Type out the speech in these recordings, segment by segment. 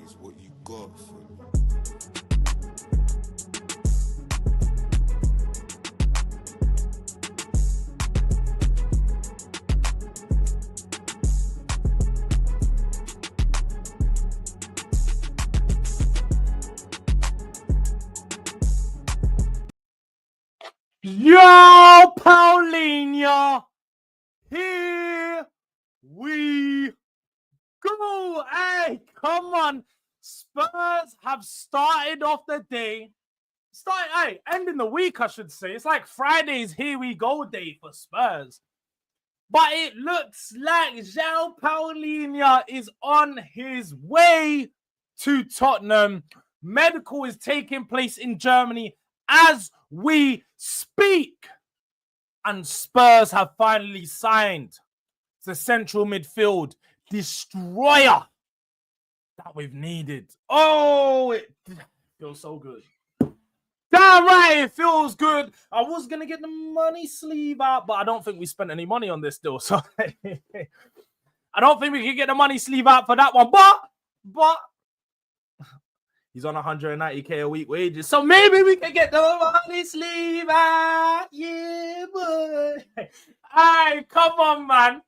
is what you got for me. Yo, Palhinha, here we go. Hey, come on. Spurs have started off the day. Ending the week, I should say. It's like Friday's here we go day for Spurs. But it looks like João Palhinha is on his way to Tottenham. Medical is taking place in Germany as we speak. And Spurs have finally signed the central midfield destroyer that we've needed. Oh, it feels so good. Damn right, it feels good. I was going to get the money sleeve out, but I don't think we spent any money on this deal. So I don't think we can get the money sleeve out for that one. But he's on 190k a week wages. So maybe we can get the money sleeve out. Yeah, boy. All right, come on, man.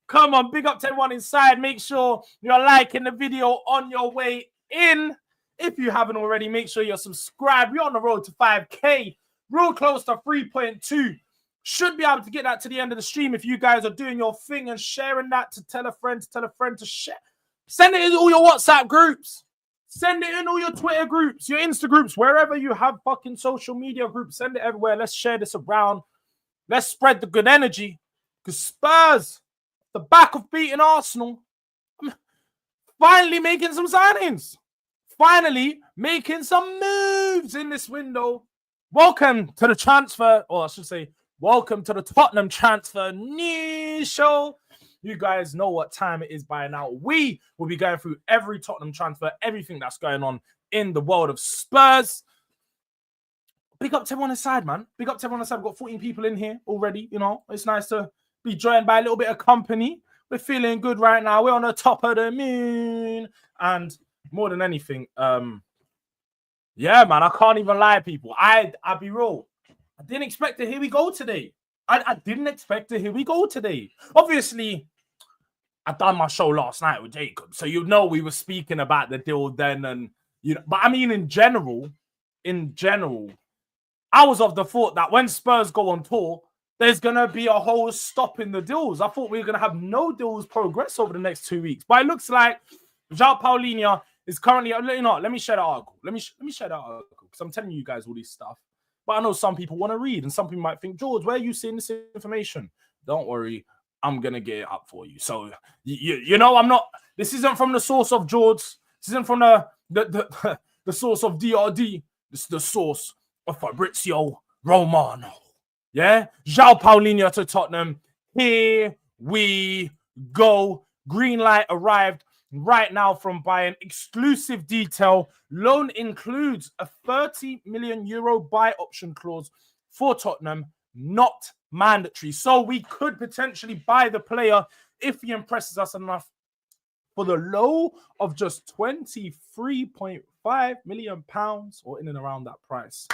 Come on, big up to everyone inside. Make sure you're liking the video on your way in. If you haven't already, make sure you're subscribed. We're on the road to 5K. Real close to 3.2. Should be able to get that to the end of the stream if you guys are doing your thing and sharing that to tell a friend to share. Send it in all your WhatsApp groups. Send it in all your Twitter groups, your Insta groups, wherever you have fucking social media groups. Send it everywhere. Let's share this around. Let's spread the good energy. Because Spurs, the back of beating Arsenal, finally making some signings. Finally making some moves in this window. Welcome to the transfer, or I should say, welcome to the Tottenham transfer news show. You guys know what time it is by now. We will be going through every Tottenham transfer, everything that's going on in the world of Spurs. Big up to everyone inside, man. Big up to everyone inside. We've got 14 people in here already. You know, it's nice to be joined by a little bit of company. We're feeling good right now. We're on the top of the moon. And more than anything, yeah, man, I can't even lie, people. I'll be real. I didn't expect to here we go today. I didn't expect to here we go today. Obviously, I done my show last night with Jacob, so you know we were speaking about the deal then, and you know. But I mean, in general, I was of the thought that when Spurs go on tour, there's gonna be a whole stop in the deals. I thought we were gonna have no deals progress over the next 2 weeks, but it looks like João Palhinha is currently, you know, let me share the article. Let me share the article because I'm telling you guys all this stuff. But I know some people want to read and some people might think, Jords, where are you seeing this information? Don't worry, I'm going to get it up for you. So, you know, I'm not, this isn't from the source of Jords. This isn't from the source of DRD. This is the source of Fabrizio Romano. Yeah? João Palhinha to Tottenham. Here we go. Green light arrived right now from Bayern. Exclusive detail. Loan includes a 30 million euro buy option clause for Tottenham, not mandatory. So we could potentially buy the player if he impresses us enough for the low of just £23.5 million or in and around that price.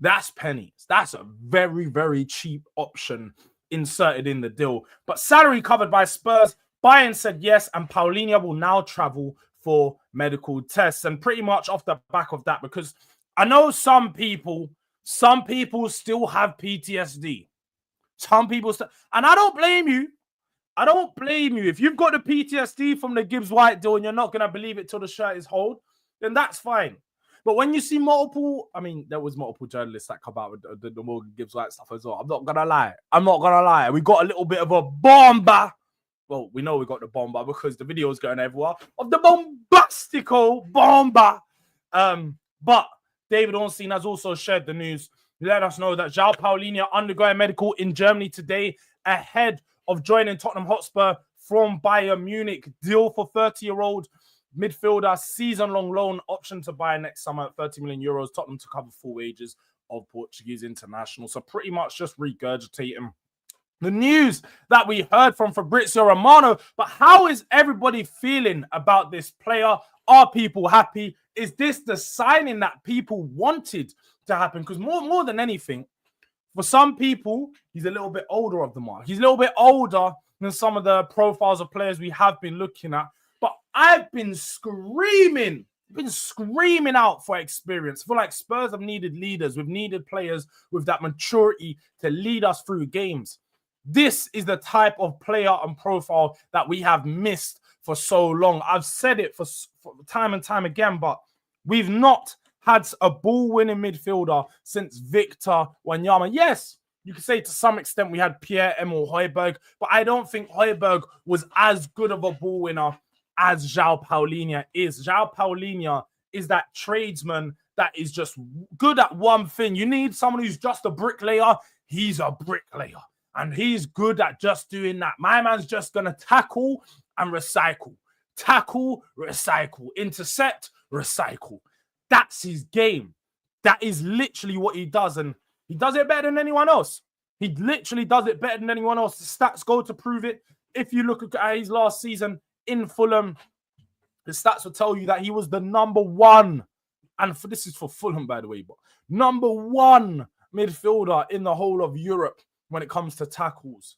That's pennies. That's a very, very cheap option inserted in the deal. But salary covered by Spurs. Bayern said yes, and Palhinha will now travel for medical tests. And pretty much off the back of that, because I know some people still have PTSD. Some people still, and I don't blame you. I don't blame you. If you've got the PTSD from the Gibbs White deal and you're not going to believe it till the shirt is hold, then that's fine. But when you see multiple, I mean, there was multiple journalists that come out with the Morgan Gibbs White stuff as well. I'm not going to lie. We got a little bit of a bomber. Well, we know we got the bomber because the video is going everywhere of the bombastico bomber. But David Ornstein has also shared the news. Let us know that João Palhinha undergoing medical in Germany today ahead of joining Tottenham Hotspur from Bayern Munich. Deal for 30-year-old midfielder, season-long loan option to buy next summer at 30 million euros. Tottenham to cover full wages of Portuguese international. So pretty much just regurgitating the news that we heard from Fabrizio Romano. But how is everybody feeling about this player? Are people happy? Is this the signing that people wanted to happen? Because more than anything, for some people, he's a little bit older of the mark. He's a little bit older than some of the profiles of players we have been looking at. But I've been screaming out for experience. I feel like Spurs have needed leaders. We've needed players with that maturity to lead us through games. This is the type of player and profile that we have missed for so long. I've said it for time and time again, but we've not had a ball-winning midfielder since Victor Wanyama. Yes, you could say to some extent we had Pierre-Emile Højbjerg, but I don't think Højbjerg was as good of a ball winner as João Palhinha is. João Palhinha is that tradesman that is just good at one thing. You need someone who's just a bricklayer. He's a bricklayer, and he's good at just doing that. My man's just going to tackle and recycle. Tackle, recycle. Intercept, recycle. That's his game. That is literally what he does, and he does it better than anyone else. He literally does it better than anyone else. The stats go to prove it. If you look at his last season in Fulham, the stats will tell you that he was the number one, and this is for Fulham, by the way, but number one midfielder in the whole of Europe when it comes to tackles.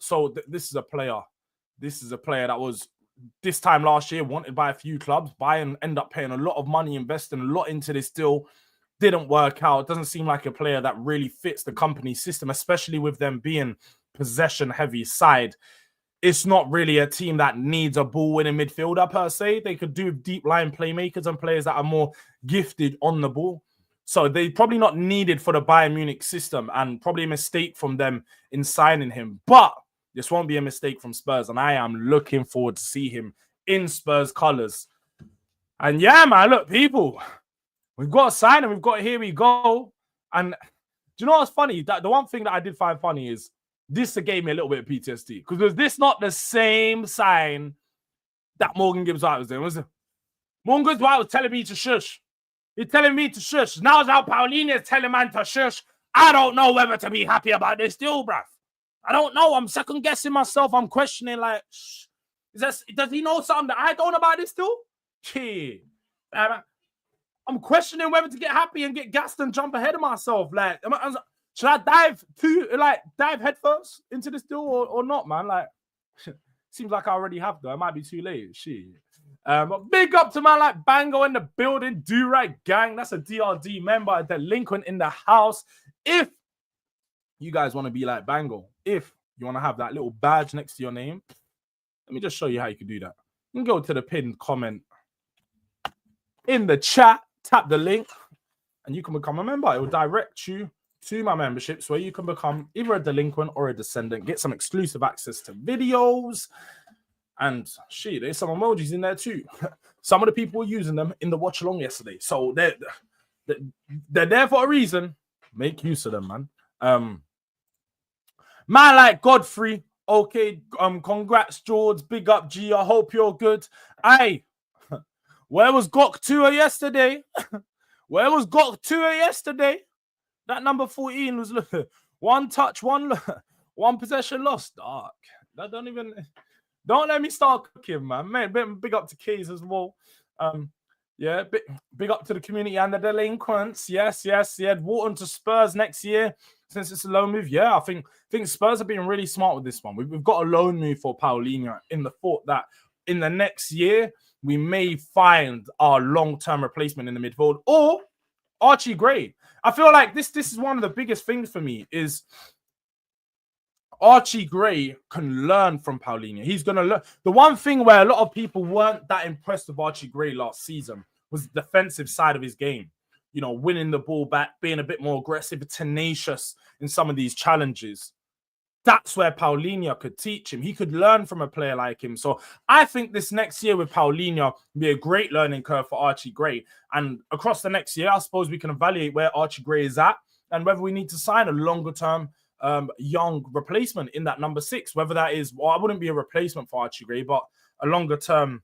So this is a player. This is a player that was this time last year wanted by a few clubs. Bayern end up paying a lot of money, investing a lot into this deal. Didn't work out. It doesn't seem like a player that really fits the company system, especially with them being possession-heavy side. It's not really a team that needs a ball-winning midfielder per se. They could do deep line playmakers and players that are more gifted on the ball. So they're probably not needed for the Bayern Munich system, and probably a mistake from them in signing him. But this won't be a mistake from Spurs, and I am looking forward to see him in Spurs colours. And yeah, man, look, people, we've got a sign and we've got here we go. And do you know what's funny? That the one thing that I did find funny is this gave me a little bit of PTSD. Because was this not the same sign that Morgan Gibbs-White was doing? Was it? Morgan Gibbs-White was telling me to shush. He's telling me to shush. Now João Palhinha is telling man to shush. I don't know whether to be happy about this deal, bruv. I don't know. I'm second guessing myself. I'm questioning, like, does he know something that I don't know about this deal? Gee. I'm questioning whether to get happy and get gassed and jump ahead of myself. Like, should I dive headfirst into this deal or not, man? Like, seems like I already have, though. It might be too late. Shit. But big up to man like Bango in the building. Durag gang. That's a DRD member, a delinquent in the house. If you guys want to be like Bango, if you want to have that little badge next to your name, let me just show you how you can do that. You can go to the pinned comment in the chat, tap the link, and you can become a member. It will direct you to my memberships where you can become either a delinquent or a descendant, get some exclusive access to videos, and shit, there's some emojis in there too. Some of the people were using them in the watch along yesterday, so they're there for a reason. Make use of them, man. Man like Godfrey, okay, congrats, Jords, big up, G, I hope you're good. Aye, where was Gok Tua yesterday? Where was Gok Tua yesterday? That number 14 was one touch, one possession lost. Dark. That don't let me start cooking, man. Big up to Keys as well. Yeah, big up to the community and the delinquents. Yes. Wharton to Spurs next year since it's a loan move. Yeah, I think Spurs have been really smart with this one. We've got a loan move for Palhinha in the thought that in the next year we may find our long-term replacement in the midfield or Archie Gray. I feel like this is one of the biggest things for me is Archie Gray can learn from Palhinha. He's going to learn. The one thing where a lot of people weren't that impressed with Archie Gray last season was the defensive side of his game. You know, winning the ball back, being a bit more aggressive, tenacious in some of these challenges. That's where Palhinha could teach him. He could learn from a player like him. So I think this next year with Palhinha will be a great learning curve for Archie Gray. And across the next year, I suppose we can evaluate where Archie Gray is at and whether we need to sign a longer-term young replacement in that number 6. Whether that is, well, I wouldn't be a replacement for Archie Gray, but a longer-term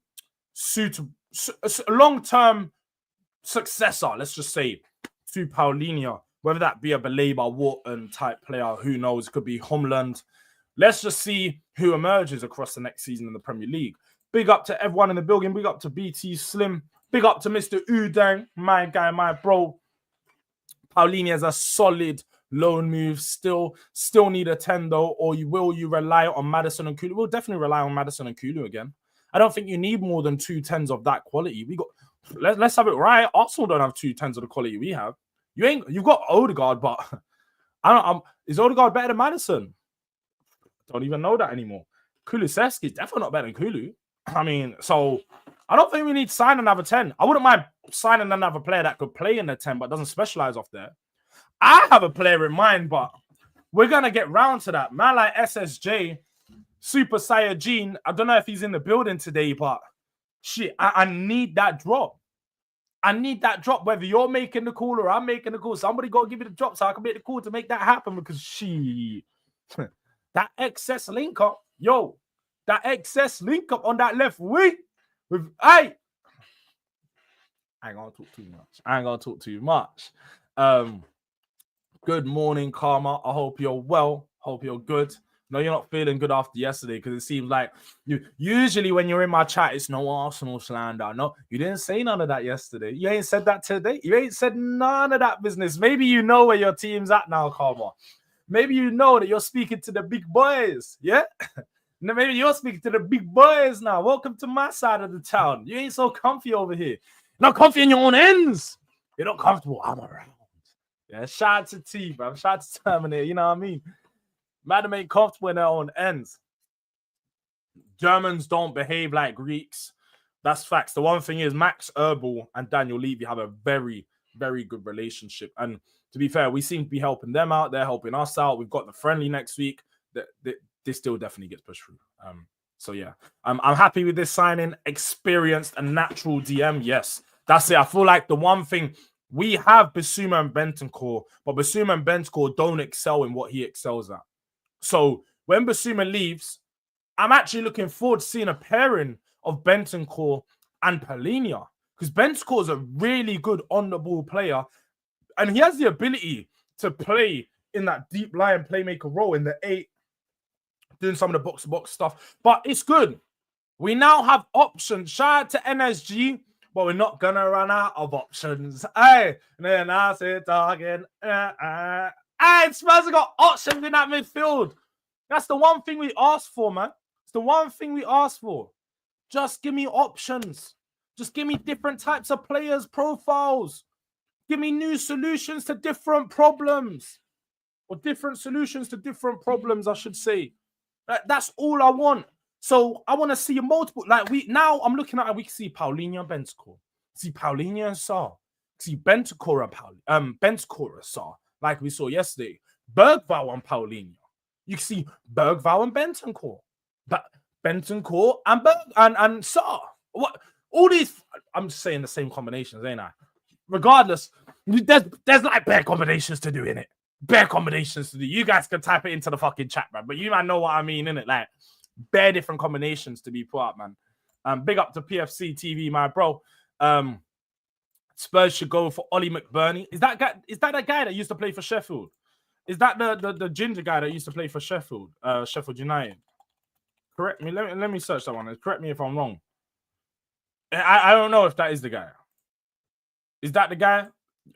long-term successor, let's just say, to Palhinha Whether that be a Baleba, Wharton type player, who knows? Could be Homeland. Let's just see who emerges across the next season in the Premier League. Big up to everyone in the building. Big up to BT Slim. Big up to Mr. Udang, my guy, my bro. Palhinha is a solid loan move. Still need a 10 though, or you rely on Maddison and Kulu? We'll definitely rely on Maddison and Kulu again. I don't think you need more than 2 10s of that quality. Let's have it right. Arsenal don't have 2 10s of the quality we have. You've got Odegaard, but is Odegaard better than Maddison? Don't even know that anymore. Kulusevski is definitely not better than Kulu. I mean, so I don't think we need to sign another 10. I wouldn't mind signing another player that could play in the 10, but doesn't specialize off there. I have a player in mind, but we're going to get round to that. Man like SSJ, Super Saiyajin, I don't know if he's in the building today, but shit, I need that drop. I need that drop, whether you're making the call or I'm making the call. Somebody got to give me the drop so I can make the call to make that happen, because that excess link up, that excess link up on that left wing with, I ain't gonna talk too much. Good morning, Karma. I hope you're well. Hope you're good. No, you're not feeling good after yesterday, because it seems like usually when you're in my chat, it's no Arsenal slander. No, you didn't say none of that yesterday. You ain't said that today. You ain't said none of that business. Maybe you know where your team's at now, Karma. Maybe you know that you're speaking to the big boys. Yeah? Maybe you're speaking to the big boys now. Welcome to my side of the town. You ain't so comfy over here. You're not comfy in your own ends. You're not comfortable. I'm around. Yeah, shout out to T, bro. Shout out to Terminator. You know what I mean? Madam ain't comfortable in their own ends. Germans don't behave like Greeks. That's facts. The one thing is Max Erbel and Daniel Levy have a very, very good relationship. And to be fair, we seem to be helping them out. They're helping us out. We've got the friendly next week. This still definitely gets pushed through. So yeah, I'm happy with this signing. Experienced and natural DM. Yes, that's it. I feel like the one thing, we have Bissouma and Bentancur, but Bissouma and Bentancur don't excel in what he excels at. So when Bissouma leaves, I'm actually looking forward to seeing a pairing of Bentancur and Palhinha, because Bentancur is a really good on-the-ball player, and he has the ability to play in that deep line playmaker role in the 8, doing some of the box-to-box stuff. But it's good. We now have options. Shout out to NSG, but we're not going to run out of options. Hey, and then I say talking. Hey, Spurs have got options in that midfield. That's the one thing we asked for, man. It's the one thing we asked for. Just give me options. Just give me different types of players' profiles. Give me new solutions to different problems. Or different solutions to different problems, I should say. That's all I want. So I want to see multiple. Now I'm looking at it, we can see Palhinha and Bentancur. See Palhinha and Sarr. See Bentancur and Bentancur and Sarr, like we saw yesterday. Bergvall and Palhinha. You can see Bergvall and Bentancur. But Bentancur and Sarr. What? All these, I'm just saying the same combinations, ain't I? Regardless, there's like bare combinations to do in it. Bare combinations to do. You guys can type it into the fucking chat, man. But you might know what I mean, innit? Like, bare different combinations to be put up, man. Big up to PFC TV, my bro. Spurs should go for Ollie McBurney. Is that the guy that used to play for Sheffield? Is that the ginger guy that used to play for Sheffield United? Correct me. Let me search that one. Correct me if I'm wrong. I don't know if that is the guy. Is that the guy?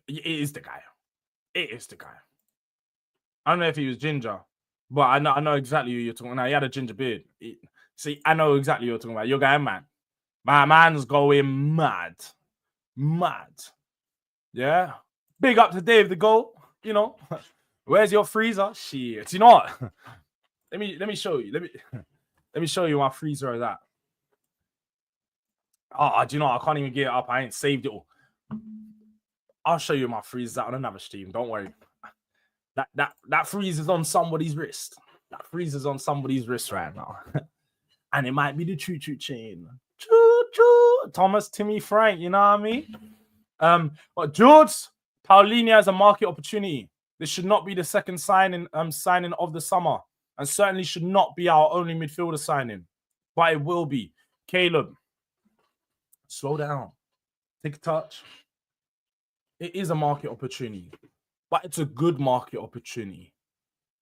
It is the guy. It is the guy. I don't know if he was ginger, but I know exactly who you're talking about. He had a ginger beard. See, I know exactly who you're talking about. Your guy, man. My man's going mad. Mad. Yeah. Big up to Dave the Goat. You know. Where's your freezer? Shit. You know what? Let me show you. Let me show you my freezer is at. Oh, do you know, I can't even get it up. I ain't saved it all. I'll show you my freezer on another stream. Don't worry. That freezer's on somebody's wrist. That freezer's on somebody's wrist right now. And it might be the choo-choo chain. Choo-choo. Thomas, Timmy, Frank, you know what I mean? But Jords, Palhinha has a market opportunity. This should not be the second signing of the summer. And certainly should not be our only midfielder signing. But it will be. Caleb, slow down. Take a touch. It is a market opportunity. but it's a good market opportunity.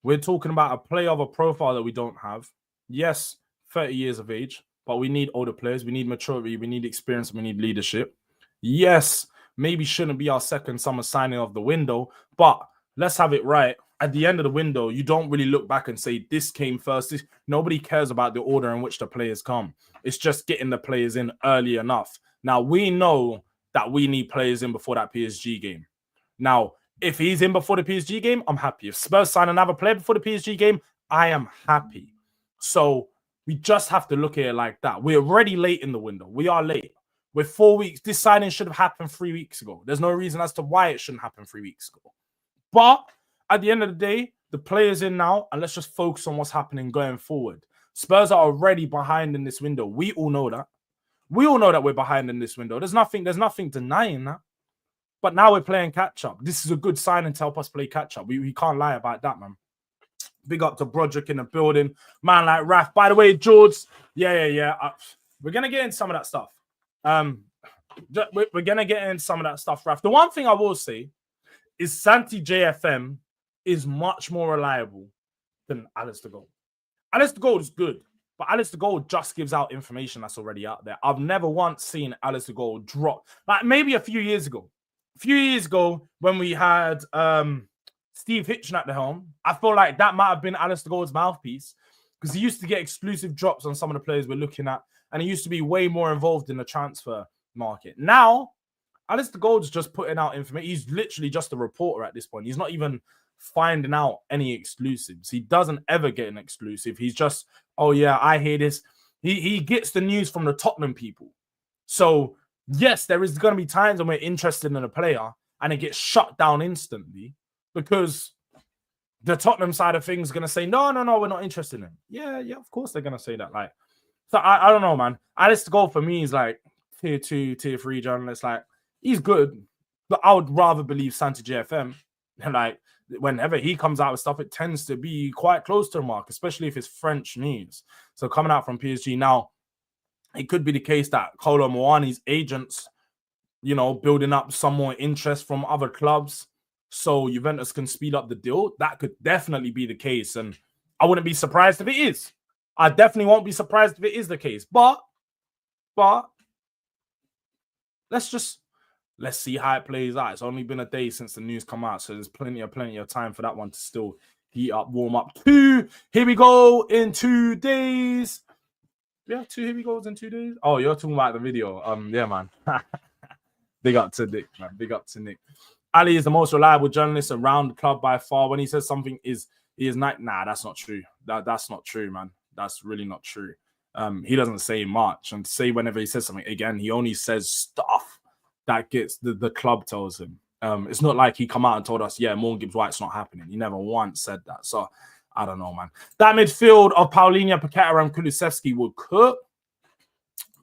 We're talking about a player of a profile that we don't have. Yes, 30 years of age, but we need older players. We need maturity. We need experience. We need leadership. Yes, maybe shouldn't be our second summer signing of the window, but let's have it right. At the end of the window, you don't really look back and say this came first. Nobody cares about the order in which the players come. It's just getting the players in early enough. Now, we know that we need players in before that PSG game. Now, if he's in before the PSG game, I'm happy. If Spurs sign another player before the PSG game, I am happy. So we just have to look at it like that. We're already late in the window. We are late. We're 4 weeks. This signing should have happened 3 weeks ago. There's no reason as to why it shouldn't happen 3 weeks ago. But at the end of the day, the player's in now, and let's just focus on what's happening going forward. Spurs are already behind in this window. We all know that. We all know that we're behind in this window. There's nothing denying that. But now we're playing catch-up. This is a good signing to help us play catch-up. We can't lie about that, man. Big up to Broderick in the building. Man like Raf. By the way, Jords. Yeah. We're going to get into some of that stuff. We're going to get into some of that stuff, Raf. The one thing I will say is Santi JFM is much more reliable than Alistair Gold. Alistair Gold is good, but Alistair Gold just gives out information that's already out there. I've never once seen Alistair Gold drop. Like maybe a few years ago. When we had Steve Hitchen at the helm, I feel like that might have been Alistair Gold's mouthpiece because he used to get exclusive drops on some of the players we're looking at, and he used to be way more involved in the transfer market. Now, Alistair Gold's just putting out information. He's literally just a reporter at this point. He's not even finding out any exclusives. He doesn't ever get an exclusive. He's just, oh yeah, I hear this. He gets the news from the Tottenham people. So yes, there is going to be times when we're interested in a player and it gets shut down instantly because the Tottenham side of things is going to say, no, we're not interested in him. Yeah, of course they're going to say that. Like, so I don't know, man. Alistair Gold for me is like tier 2, tier 3 journalist. Like, he's good, but I would rather believe Santi JFM. And like, whenever he comes out with stuff, it tends to be quite close to the mark, especially if it's French news. So coming out from PSG now, it could be the case that Kolo Muani's agents, building up some more interest from other clubs so Juventus can speed up the deal. That could definitely be the case. And I wouldn't be surprised if it is. I definitely won't be surprised if it is the case. But let's see how it plays out. It's only been a day since the news come out, so there's plenty of time for that one to still heat up, warm up. Here we go in 2 days. Yeah, here we go in 2 days. Oh, you're talking about the video. Yeah, man. Big up to Nick, man. Big up to Nick. Ali is the most reliable journalist around the club by far. When he says something he is not. Nah, that's not true. That's not true, man. That's really not true. He doesn't say much, and say whenever he says something again, he only says stuff that gets the club tells him. It's not like he come out and told us, yeah, Morgan Gibbs-White's not happening. He never once said that. So I don't know, man. That midfield of Palhinha, Paqueta, and Kulusevski will cook.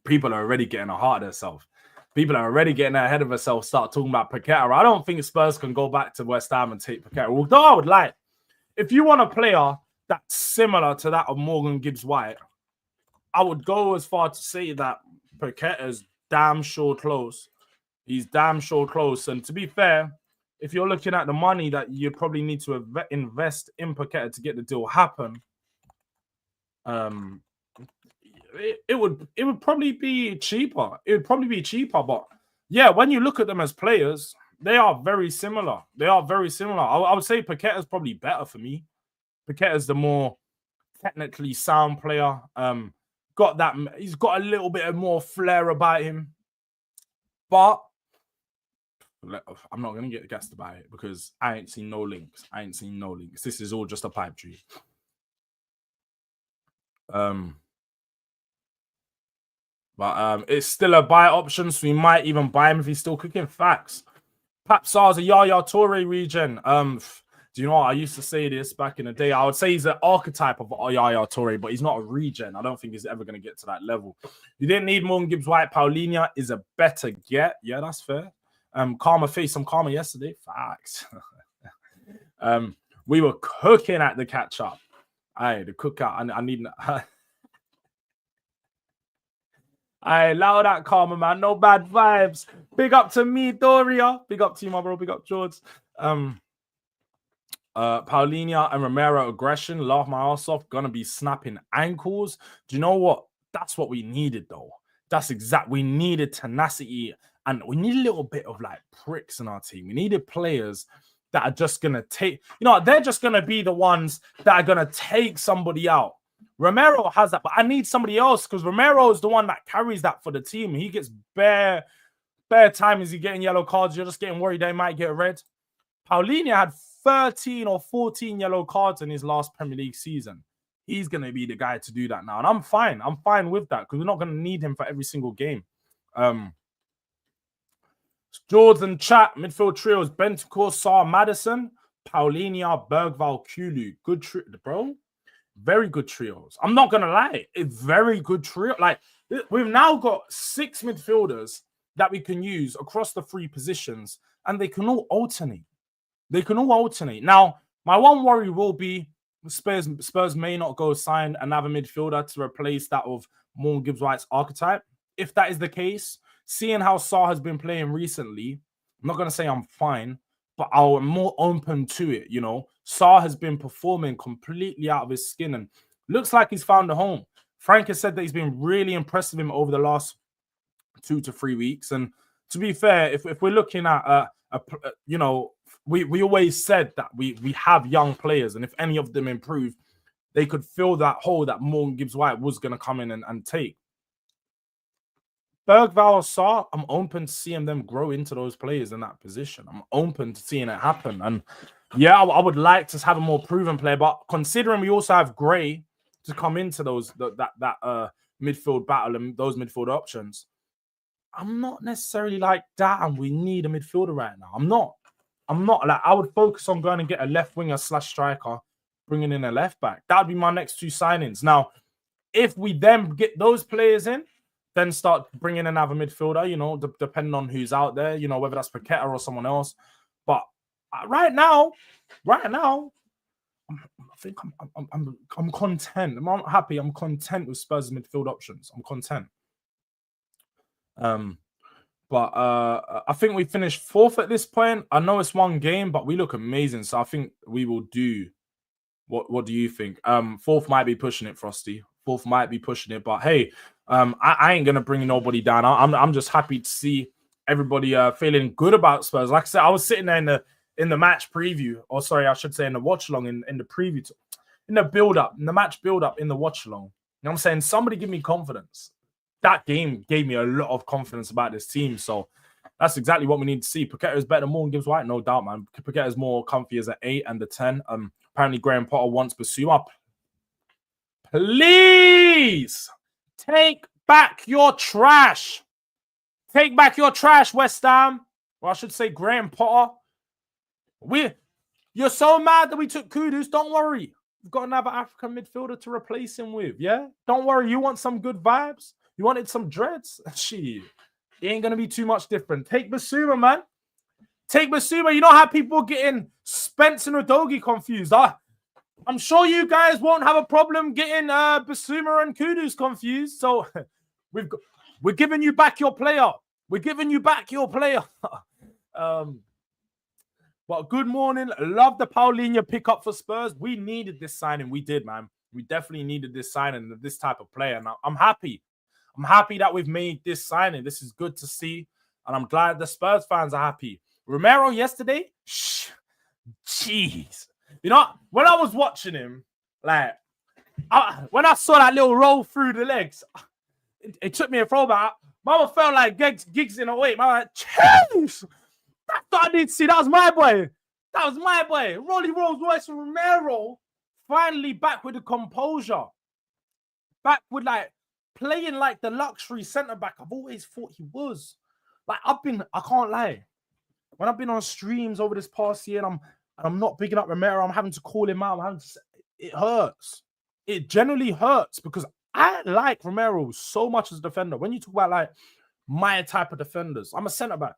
People are already getting ahead of themselves. People are already getting ahead of themselves, start talking about Paqueta. I don't think Spurs can go back to West Ham and take Paqueta. Although I would like, if you want a player that's similar to that of Morgan Gibbs-White, I would go as far to say that Paqueta's damn sure close. He's damn sure close. And to be fair, if you're looking at the money that you probably need to invest in Paqueta to get the deal happen, it would probably be cheaper. It would probably be cheaper. But yeah, when you look at them as players, they are very similar. I would say Paqueta's probably better for me. Paqueta's the more technically sound player. He's got a little bit of more flair about him. But I'm not going to get gassed about it because I ain't seen no links. This is all just a pipe dream. But it's still a buy option, so we might even buy him if he's still cooking. Facts. Pap Sar's a Yaya Toure region. Do you know what? I used to say this back in the day. I would say he's an archetype of Yaya Toure, but he's not a regen. I don't think he's ever going to get to that level. You didn't need Morgan Gibbs-White. Paulinho is a better get. Yeah, that's fair. Karma faced some karma yesterday. Facts. We were cooking at the catch-up. The cookout. I need... I allow that karma, man. No bad vibes. Big up to me, Doria. Big up to you, my bro. Big up, Jords. Palhinha and Romero aggression, laugh my ass off, gonna be snapping ankles. Do you know what? That's what we needed, though. We needed tenacity and we need a little bit of like pricks in our team. We needed players that are just gonna take, they're just gonna be the ones that are gonna take somebody out. Romero has that, but I need somebody else because Romero is the one that carries that for the team. He gets bare time. Is he getting yellow cards? You're just getting worried they might get red. Palhinha had 13 or 14 yellow cards in his last Premier League season. He's going to be the guy to do that now. And I'm fine. I'm fine with that because we're not going to need him for every single game. Jords and chat, midfield trios, Bentancur, Sarr, Maddison, Palhinha, Bergvall, Kulu. Good trio, bro. Very good trios. I'm not going to lie. It's very good trio. Like, we've now got 6 midfielders that we can use across the 3 positions, and they can all alternate. Now, my one worry will be Spurs may not go sign another midfielder to replace that of Morgan Gibbs-White's archetype. If that is the case, seeing how Saeed has been playing recently, I'm not going to say I'm fine, but I'm more open to it, Saeed has been performing completely out of his skin and looks like he's found a home. Frank has said that he's been really impressed with him over the last 2 to 3 weeks. And to be fair, if we're looking at, we always said that we have young players, and if any of them improve, they could fill that hole that Morgan Gibbs-White was going to come in and take. Bergvall, Saeed, I'm open to seeing them grow into those players in that position. I'm open to seeing it happen. And yeah, I would like to have a more proven player, but considering we also have Gray to come into that midfield battle and those midfield options, I'm not necessarily like, damn, we need a midfielder right now. I'm not. Like, I would focus on going and get a left winger / striker, bringing in a left back. That would be my next 2 signings. Now, if we then get those players in, then start bringing another midfielder, depending on who's out there, whether that's Paqueta or someone else. But right now, I think I'm content. I'm not happy. I'm content with Spurs' midfield options. I'm content. But I think we finished 4th at this point. I know it's 1 game, but we look amazing. So I think we will do. What do you think? 4th might be pushing it, Frosty. 4th might be pushing it, but hey, I ain't gonna bring nobody down. I'm just happy to see everybody feeling good about Spurs. Like I said, I was sitting there in the match preview, or sorry, I should say in the watch along, in the preview, in the build up, in the match build up, in the watch along. You know what I'm saying? Somebody give me confidence. That game gave me a lot of confidence about this team. So that's exactly what we need to see. Paqueta is better than Morgan Gibbs-White, no doubt, man. Paqueta is more comfy as an 8 and a 10. Apparently, Graham Potter wants Basuma. Please take back your trash. Take back your trash, West Ham. Or I should say Graham Potter. You're so mad that we took Kudus. Don't worry. We've got another African midfielder to replace him with, yeah? Don't worry. You want some good vibes? You wanted some dreads? Shit. It ain't going to be too much different. Take Basuma, man. Take Basuma. You know how people getting Spence and Udogie confused? I'm sure you guys won't have a problem getting Basuma and Kudus confused. So we're giving you back your player. We're giving you back your player. But good morning. Love the Palhinha pickup for Spurs. We needed this signing. We did, man. We definitely needed this signing of this type of player. And I'm happy. I'm happy that we've made this signing. This is good to see. And I'm glad the Spurs fans are happy. Romero yesterday, jeez. When I was watching him, like, when I saw that little roll through the legs, it took me a throwback. Mama felt like gigs in a way. Mama like, jeez. That's what I didn't see. That was my boy. Rolly Rolls Royce and Romero finally back with the composure. Back with like playing like the luxury centre back I've always thought he was. Like I can't lie. When I've been on streams over this past year and I'm not picking up Romero, I'm having to call him out. It hurts. It generally hurts because I like Romero so much as a defender. When you talk about like my type of defenders, I'm a centre back.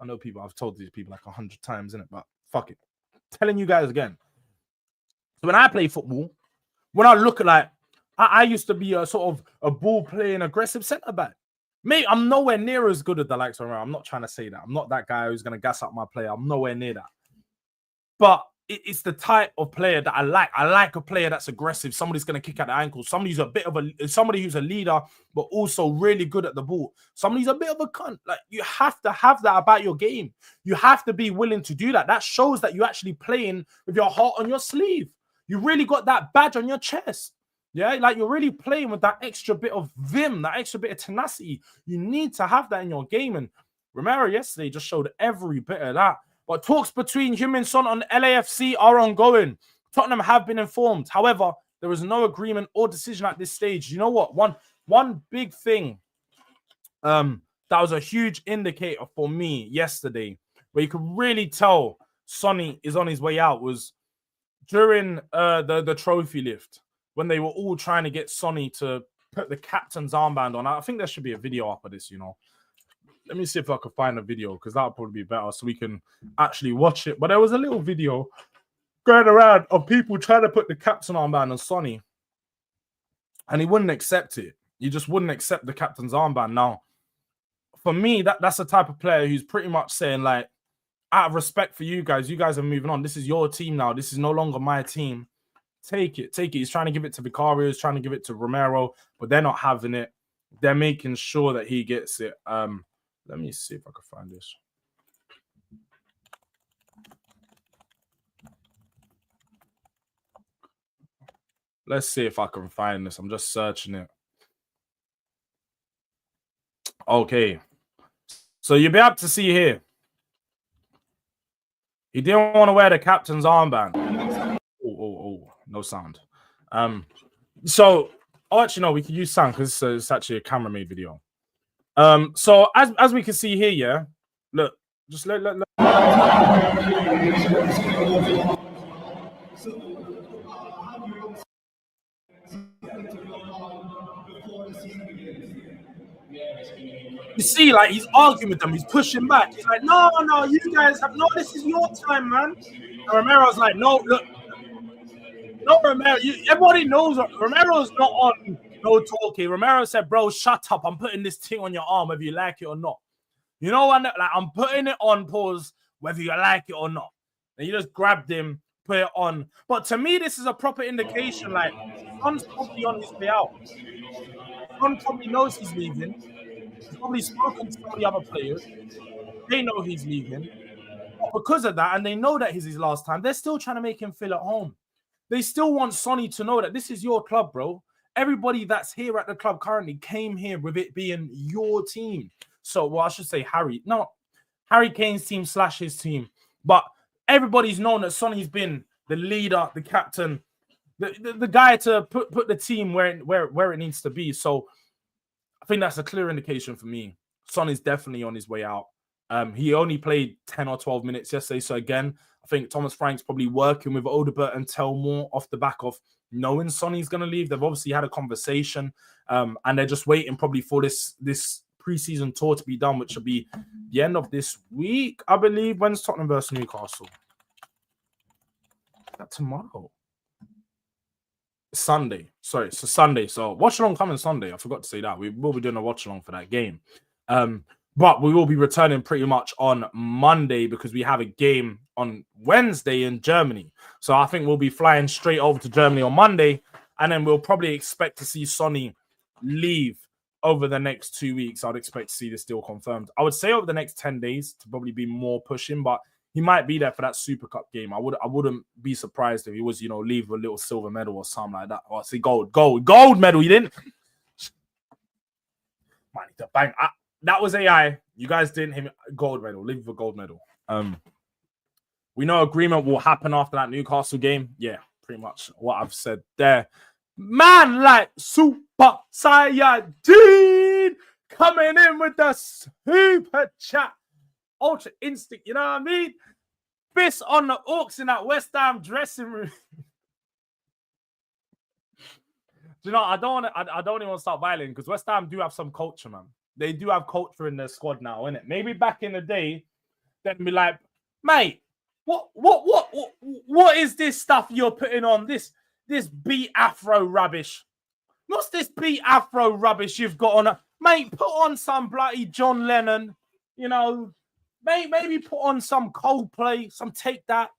I know I've told these people like 100 times, innit? But fuck it. Telling you guys again. So when I play football, when I look at like, I used to be a sort of a ball playing aggressive centre back. Mate, I'm nowhere near as good as the likes of Romero. I'm not trying to say that. I'm not that guy who's going to gas up my player. I'm nowhere near that. But it's the type of player that I like. I like a player that's aggressive. Somebody's going to kick at the ankle. Somebody who's a leader, but also really good at the ball. Somebody's a bit of a cunt. Like, you have to have that about your game. You have to be willing to do that. That shows that you're actually playing with your heart on your sleeve. You really got that badge on your chest. Yeah, like you're really playing with that extra bit of vim, that extra bit of tenacity. You need to have that in your game. And Romero yesterday just showed every bit of that. But talks between him and Son on LAFC are ongoing. Tottenham have been informed. However, there is no agreement or decision at this stage. You know what? One big thing that was a huge indicator for me yesterday, where you could really tell Sonny is on his way out, was during the trophy lift, when they were all trying to get Sonny to put the captain's armband on. I think there should be a video up of this, you know. Let me see if I can find a video, because that would probably be better so we can actually watch it. But there was a little video going around of people trying to put the captain armband on Sonny, and he wouldn't accept it. He just wouldn't accept the captain's armband. Now, for me, that's the type of player who's pretty much saying, like, out of respect for you guys are moving on. This is your team now. This is no longer my team. Take it. He's trying to give it to Vicario. He's trying to give it to Romero, but they're not having it. They're making sure that he gets it. Let me see if I can find this. Let's see if I can find this. I'm just searching it. Okay. So you'll be able to see here. He didn't want to wear the captain's armband. Oh, no sound. So, actually, no, we can use sound because it's actually a camera-made video. So as we can see here, yeah, look, just let. You see, like, he's arguing with them, he's pushing back. He's like, no, you guys have this is your time, man. And Romero's like, no, look, no, Romero, everybody knows Romero's not on no talkie. Romero said, bro, shut up. I'm putting this thing on your arm, whether you like it or not. You know what? Like, I'm putting it on, pause, whether you like it or not. And you just grabbed him, put it on. But to me, this is a proper indication. Like, Son's probably on his way out. Son probably knows he's leaving. He's probably spoken to some of the other players. They know he's leaving. But because of that, and they know that he's his last time, they're still trying to make him feel at home. They still want Sonny to know that this is your club, bro. Everybody that's here at the club currently came here with it being your team. So, well, I should say Harry Kane's team / his team. But everybody's known that Sonny's been the leader, the captain, the guy to put the team where it needs to be. So I think that's a clear indication for me. Sonny's definitely on his way out. He only played 10 or 12 minutes yesterday. So again, I think Thomas Frank's probably working with Odebert and Telmore off the back of knowing Sonny's going to leave. They've obviously had a conversation, and they're just waiting probably for this preseason tour to be done, which will be the end of this week, I believe. When's Tottenham versus Newcastle? Is that tomorrow? Sunday. Sorry, so Sunday. So watch along coming Sunday. I forgot to say that. We will be doing a watch along for that game. But we will be returning pretty much on Monday because we have a game on Wednesday in Germany. So I think we'll be flying straight over to Germany on Monday, and then we'll probably expect to see Sonny leave over the next 2 weeks. I'd expect to see this deal confirmed. I would say over the next 10 days to probably be more pushing, but he might be there for that Super Cup game. I wouldn't be surprised if he was, leave a little silver medal or something like that. Or I say gold medal. He didn't. Might need to bang. That was AI. You guys didn't hit me. Gold medal. Leave with a gold medal. We know agreement will happen after that Newcastle game. Yeah, pretty much what I've said there. Man like Super Saeed coming in with the super chat. Ultra instinct, you know what I mean? Fist on the Orcs in that West Ham dressing room. Do you know, I don't even want to start violating because West Ham do have some culture, man. They do have culture in their squad now, innit? Maybe back in the day, they'd be like, mate, what is this stuff you're putting on? This beat afro rubbish. What's this beat afro rubbish you've got on? Mate, put on some bloody John Lennon, maybe put on some Coldplay, some Take That.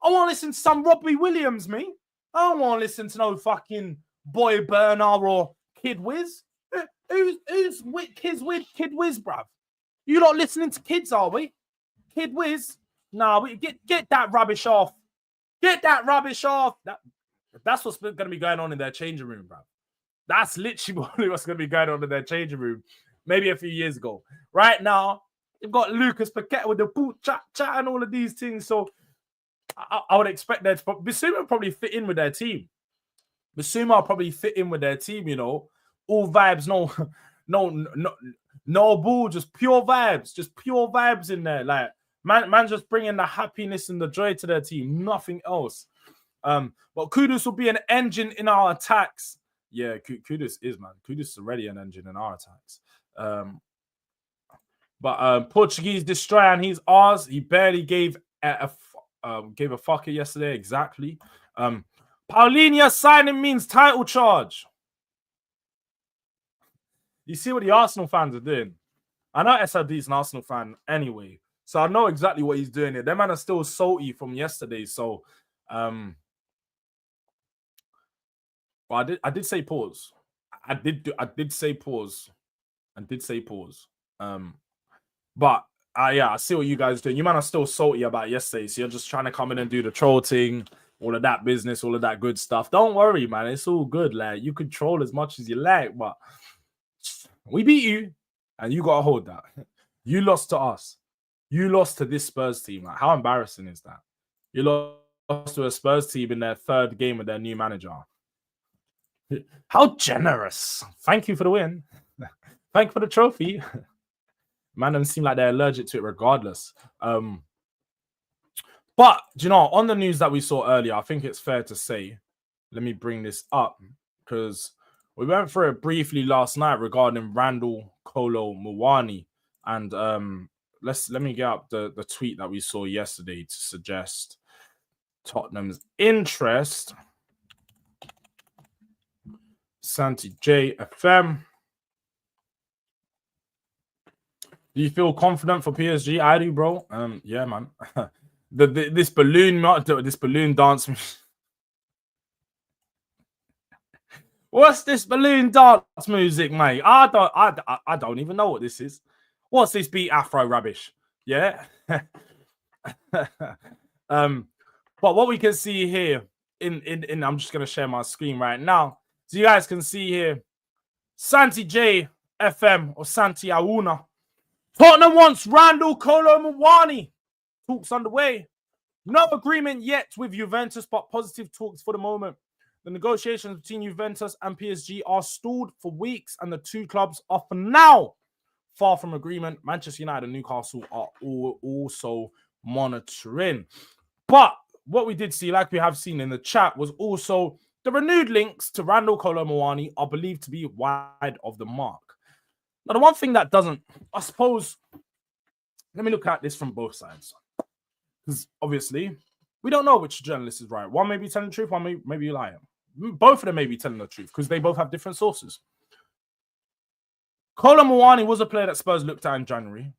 I want to listen to some Robbie Williams, me. I don't want to listen to no fucking Boy Burner or Kid Wiz. Who's Kid Wiz, bruv? You not listening to kids, are we? Kid Wiz? Nah, get that rubbish off. Get that rubbish off. That's what's going to be going on in their changing room, bruv. That's literally what's going to be going on in their changing room. Maybe a few years ago. Right now, you've got Lucas Paquette with the boot chat and all of these things. So I would expect that Bissouma probably fit in with their team. Bissouma will probably fit in with their team, you know. All vibes, no bull, just pure vibes in there. Like man just bringing the happiness and the joy to their team, nothing else. But Kudus will be an engine in our attacks. Yeah, Kudus is, man. Kudus is already an engine in our attacks. But Portuguese destroyer, and he's ours. He barely gave a fucker yesterday. Exactly. Palhinha signing means title charge. You see what the Arsenal fans are doing. I know SLD's an Arsenal fan anyway, so I know exactly what he's doing here. Them man are still salty from yesterday. So, well, I did say pause. I did say pause. But yeah, I see what you guys are doing. You man are still salty about yesterday, so you're just trying to come in and do the troll thing, all of that business, all of that good stuff. Don't worry, man. It's all good. Like, you could troll as much as you like, but we beat you, and you gotta hold that. You lost to us. You lost to this Spurs team. Like, how embarrassing is that? You lost to a Spurs team in their third game with their new manager. How generous. Thank you for the win. Thank you for the trophy. Man, them seem like they're allergic to it regardless. But, do you know, on the news that we saw earlier, I think it's fair to say, let me bring this up, because we went through it briefly last night regarding Randall Kolo Muani. And let me get up the tweet that we saw yesterday to suggest Tottenham's interest. Santi J FM. Do you feel confident for PSG? I do, bro. Yeah, man. This balloon dance. What's this balloon dance music, mate? I don't even know what this is. What's this beat Afro rubbish? Yeah. But what we can see here in I'm just gonna share my screen right now, so you guys can see here, Santi J FM or Santi Auna. Tottenham wants Randall Kolo Muani. Talks underway. No agreement yet with Juventus, but positive talks for the moment. The negotiations between Juventus and PSG are stalled for weeks, and the two clubs are for now far from agreement. Manchester United and Newcastle are also monitoring. But what we did see, like we have seen in the chat, was also the renewed links to Randall Kolo Muani are believed to be wide of the mark. Now, the one thing that doesn't, I suppose, let me look at this from both sides. Because obviously, we don't know which journalist is right. One may be telling the truth, one may be lying. Both of them may be telling the truth because they both have different sources. Kolo Muani was a player that Spurs looked at in January.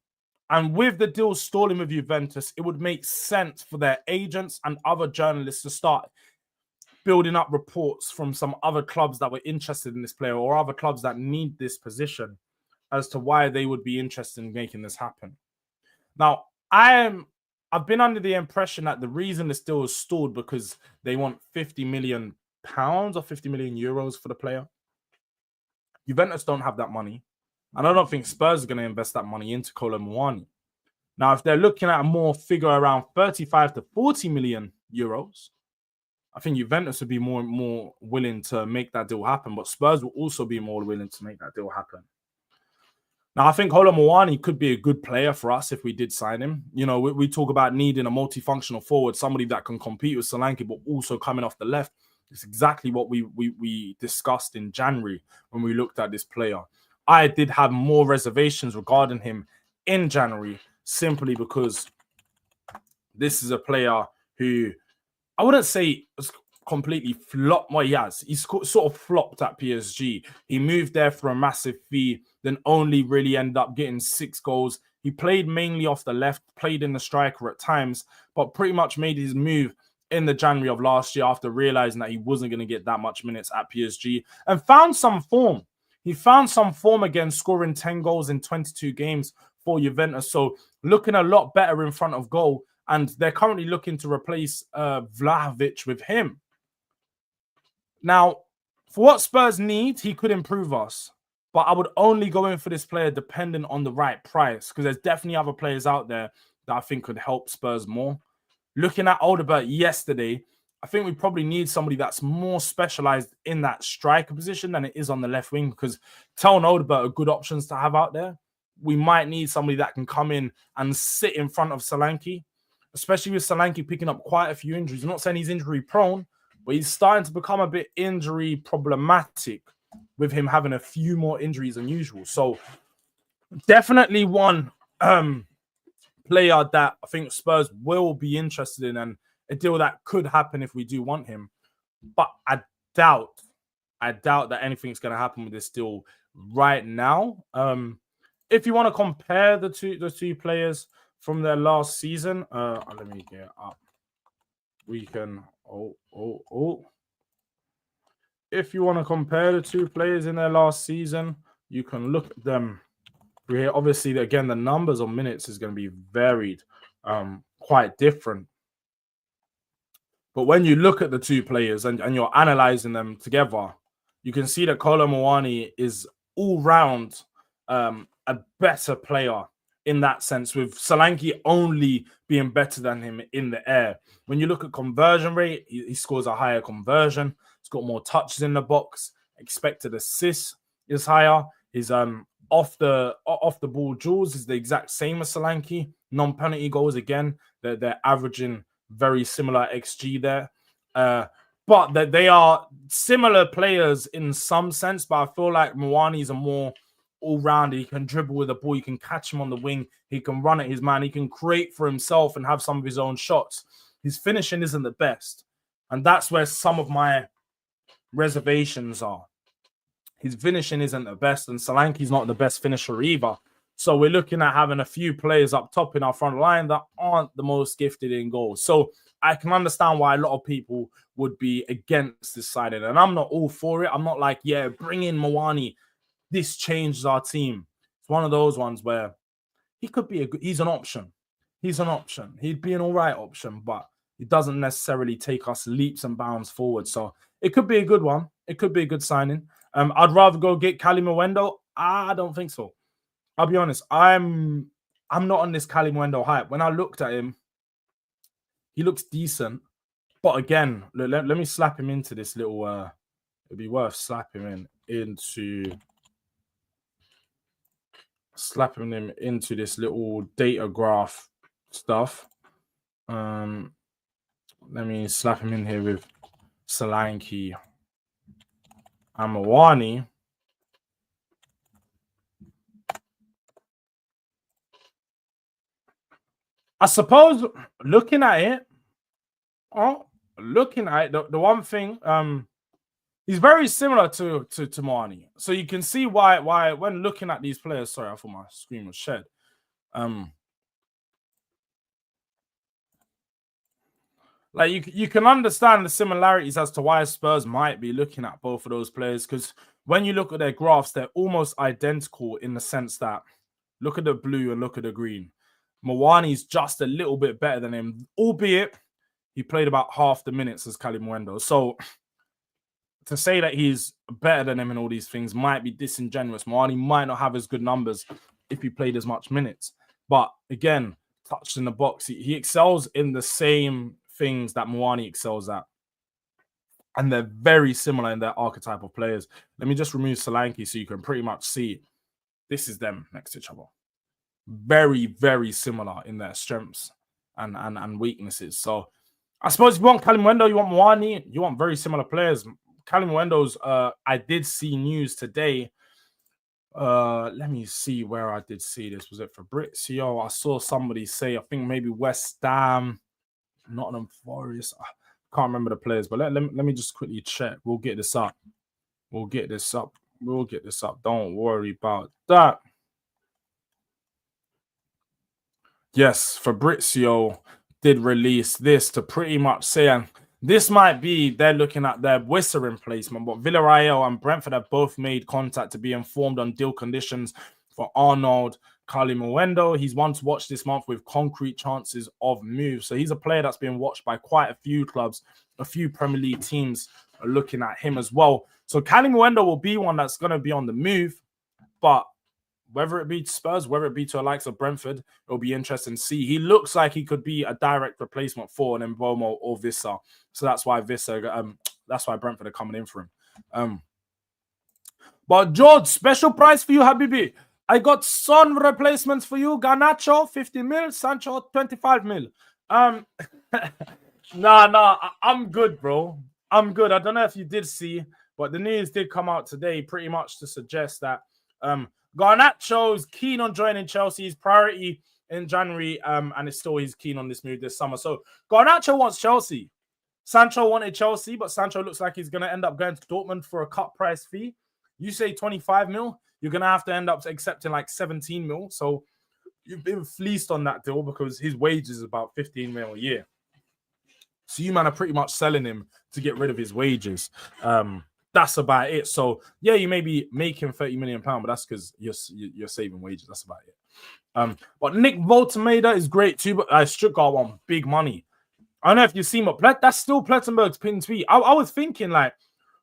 And with the deal stalling with Juventus, it would make sense for their agents and other journalists to start building up reports from some other clubs that were interested in this player or other clubs that need this position as to why they would be interested in making this happen. Now, I've been under the impression that the reason this deal is stalled because they want £50 million or 50 million euros for the player. Juventus don't have that money. And I don't think Spurs are going to invest that money into Kolo Muani. Now, if they're looking at a more figure around 35 to 40 million euros, I think Juventus would be more willing to make that deal happen. But Spurs will also be more willing to make that deal happen. Now, I think Kolo Muani could be a good player for us if we did sign him. You know, we talk about needing a multifunctional forward, somebody that can compete with Solanke, but also coming off the left. It's exactly what we discussed in January when we looked at this player. I did have more reservations regarding him in January simply because this is a player who I wouldn't say was completely flopped. Well, he has. He's sort of flopped at PSG. He moved there for a massive fee, then only really ended up getting 6 goals. He played mainly off the left, played in the striker at times, but pretty much made his move in the January of last year after realizing that he wasn't going to get that much minutes at PSG and found some form. He found some form again, scoring 10 goals in 22 games for Juventus. So looking a lot better in front of goal. And they're currently looking to replace Vlahovic with him. Now, for what Spurs need, he could improve us. But I would only go in for this player depending on the right price, because there's definitely other players out there that I think could help Spurs more. Looking at Odegaard yesterday, I think we probably need somebody that's more specialized in that striker position than it is on the left wing, because Tell and Odegaard are good options to have out there. We might need somebody that can come in and sit in front of Solanke, especially with Solanke picking up quite a few injuries. I'm not saying he's injury prone, but he's starting to become a bit injury problematic with him having a few more injuries than usual. So definitely one player that I think Spurs will be interested in, and a deal that could happen if we do want him. But I doubt that anything's going to happen with this deal right now. If you want to compare the two players from their last season, let me get up. We can If you want to compare the two players in their last season, you can look at them here. Obviously, again, the numbers of minutes is going to be varied, quite different. But when you look at the two players and you're analyzing them together, you can see that Kolo Muani is all round a better player in that sense, with Solanke only being better than him in the air. When you look at conversion rate, he scores a higher conversion. He's got more touches in the box. Expected assists is higher. His off the ball duels is the exact same as Solanke. Non-penalty goals, again, they're averaging very similar XG there. But that they are similar players in some sense, but I feel like Muani is a more all-rounder. He can dribble with the ball. You can catch him on the wing. He can run at his man. He can create for himself and have some of his own shots. His finishing isn't the best. And that's where some of my reservations are. His finishing isn't the best, and Solanke's not the best finisher either. So we're looking at having a few players up top in our front line that aren't the most gifted in goals. So I can understand why a lot of people would be against this signing. And I'm not all for it. I'm not like, yeah, bring in Muani. This changes our team. It's one of those ones where he could be he's an option. He's an option. He'd be an all right option, but it doesn't necessarily take us leaps and bounds forward. So it could be a good one. It could be a good signing. I'd rather go get Kalimawendo. I don't think so. I'll be honest. I'm not on this Kalimawendo hype. When I looked at him, he looks decent. But again, let me slap him into this little. It'd be worth slapping him into this little data graph stuff. Let me slap him in here with Solanke and Muani. I suppose looking at it, the one thing, he's very similar to Muani. So you can see why when looking at these players, sorry, I thought my screen was shed. Like you can understand the similarities as to why Spurs might be looking at both of those players, because when you look at their graphs, they're almost identical in the sense that look at the blue and look at the green. Muani's just a little bit better than him, albeit he played about half the minutes as Kalimawendo. So to say that he's better than him in all these things might be disingenuous. Muani might not have as good numbers if he played as much minutes. But again, touched in the box, he excels in the same things that Muani excels at. And they're very similar in their archetype of players. Let me just remove Solanke so you can pretty much see this is them next to each other. Very, very similar in their strengths and weaknesses. So I suppose if you want Kalimawendo, you want Muani, you want very similar players. Kalimawendo's, I did see news today. Let me see where I did see this. Was it Fabrizio? I saw somebody say, I think maybe West Ham, Nottingham Forest. I can't remember the players, but let me just quickly check. We'll get this up. Don't worry about that. Yes, Fabrizio did release this to pretty much say, and this might be they're looking at their Wissa replacement, but Villarreal and Brentford have both made contact to be informed on deal conditions for Arnold Kalimuendo. He's one to watch this month with concrete chances of move. So he's a player that's been watched by quite a few clubs. A few Premier League teams are looking at him as well. So Kalimuendo will be one that's going to be on the move, but whether it be to Spurs, whether it be to the likes of Brentford, it'll be interesting to see. He looks like he could be a direct replacement for an Mbomo or Vissa. So that's why that's why Brentford are coming in for him. But Jords, special price for you, Habibi. I got Son replacements for you. Garnacho, 50 mil. Sancho, 25 mil. Nah, I'm good, bro. I'm good. I don't know if you did see, but the news did come out today pretty much to suggest that Garnacho's keen on joining Chelsea's priority in January, and he's keen on this move this summer. So Garnacho wants Chelsea. Sancho wanted Chelsea, but Sancho looks like he's going to end up going to Dortmund for a cut price fee. You say 25 mil, you're going to have to end up accepting like 17 mil. So you've been fleeced on that deal because his wages is about 15 mil a year. So you man are pretty much selling him to get rid of his wages. That's about it. So yeah, you may be making £30 million, but that's because you're saving wages. That's about it. But Nick Voltemeda is great too, but Stuttgart want big money. I don't know if you've seen, but that's still Plettenberg's pinned tweet. I was thinking, like,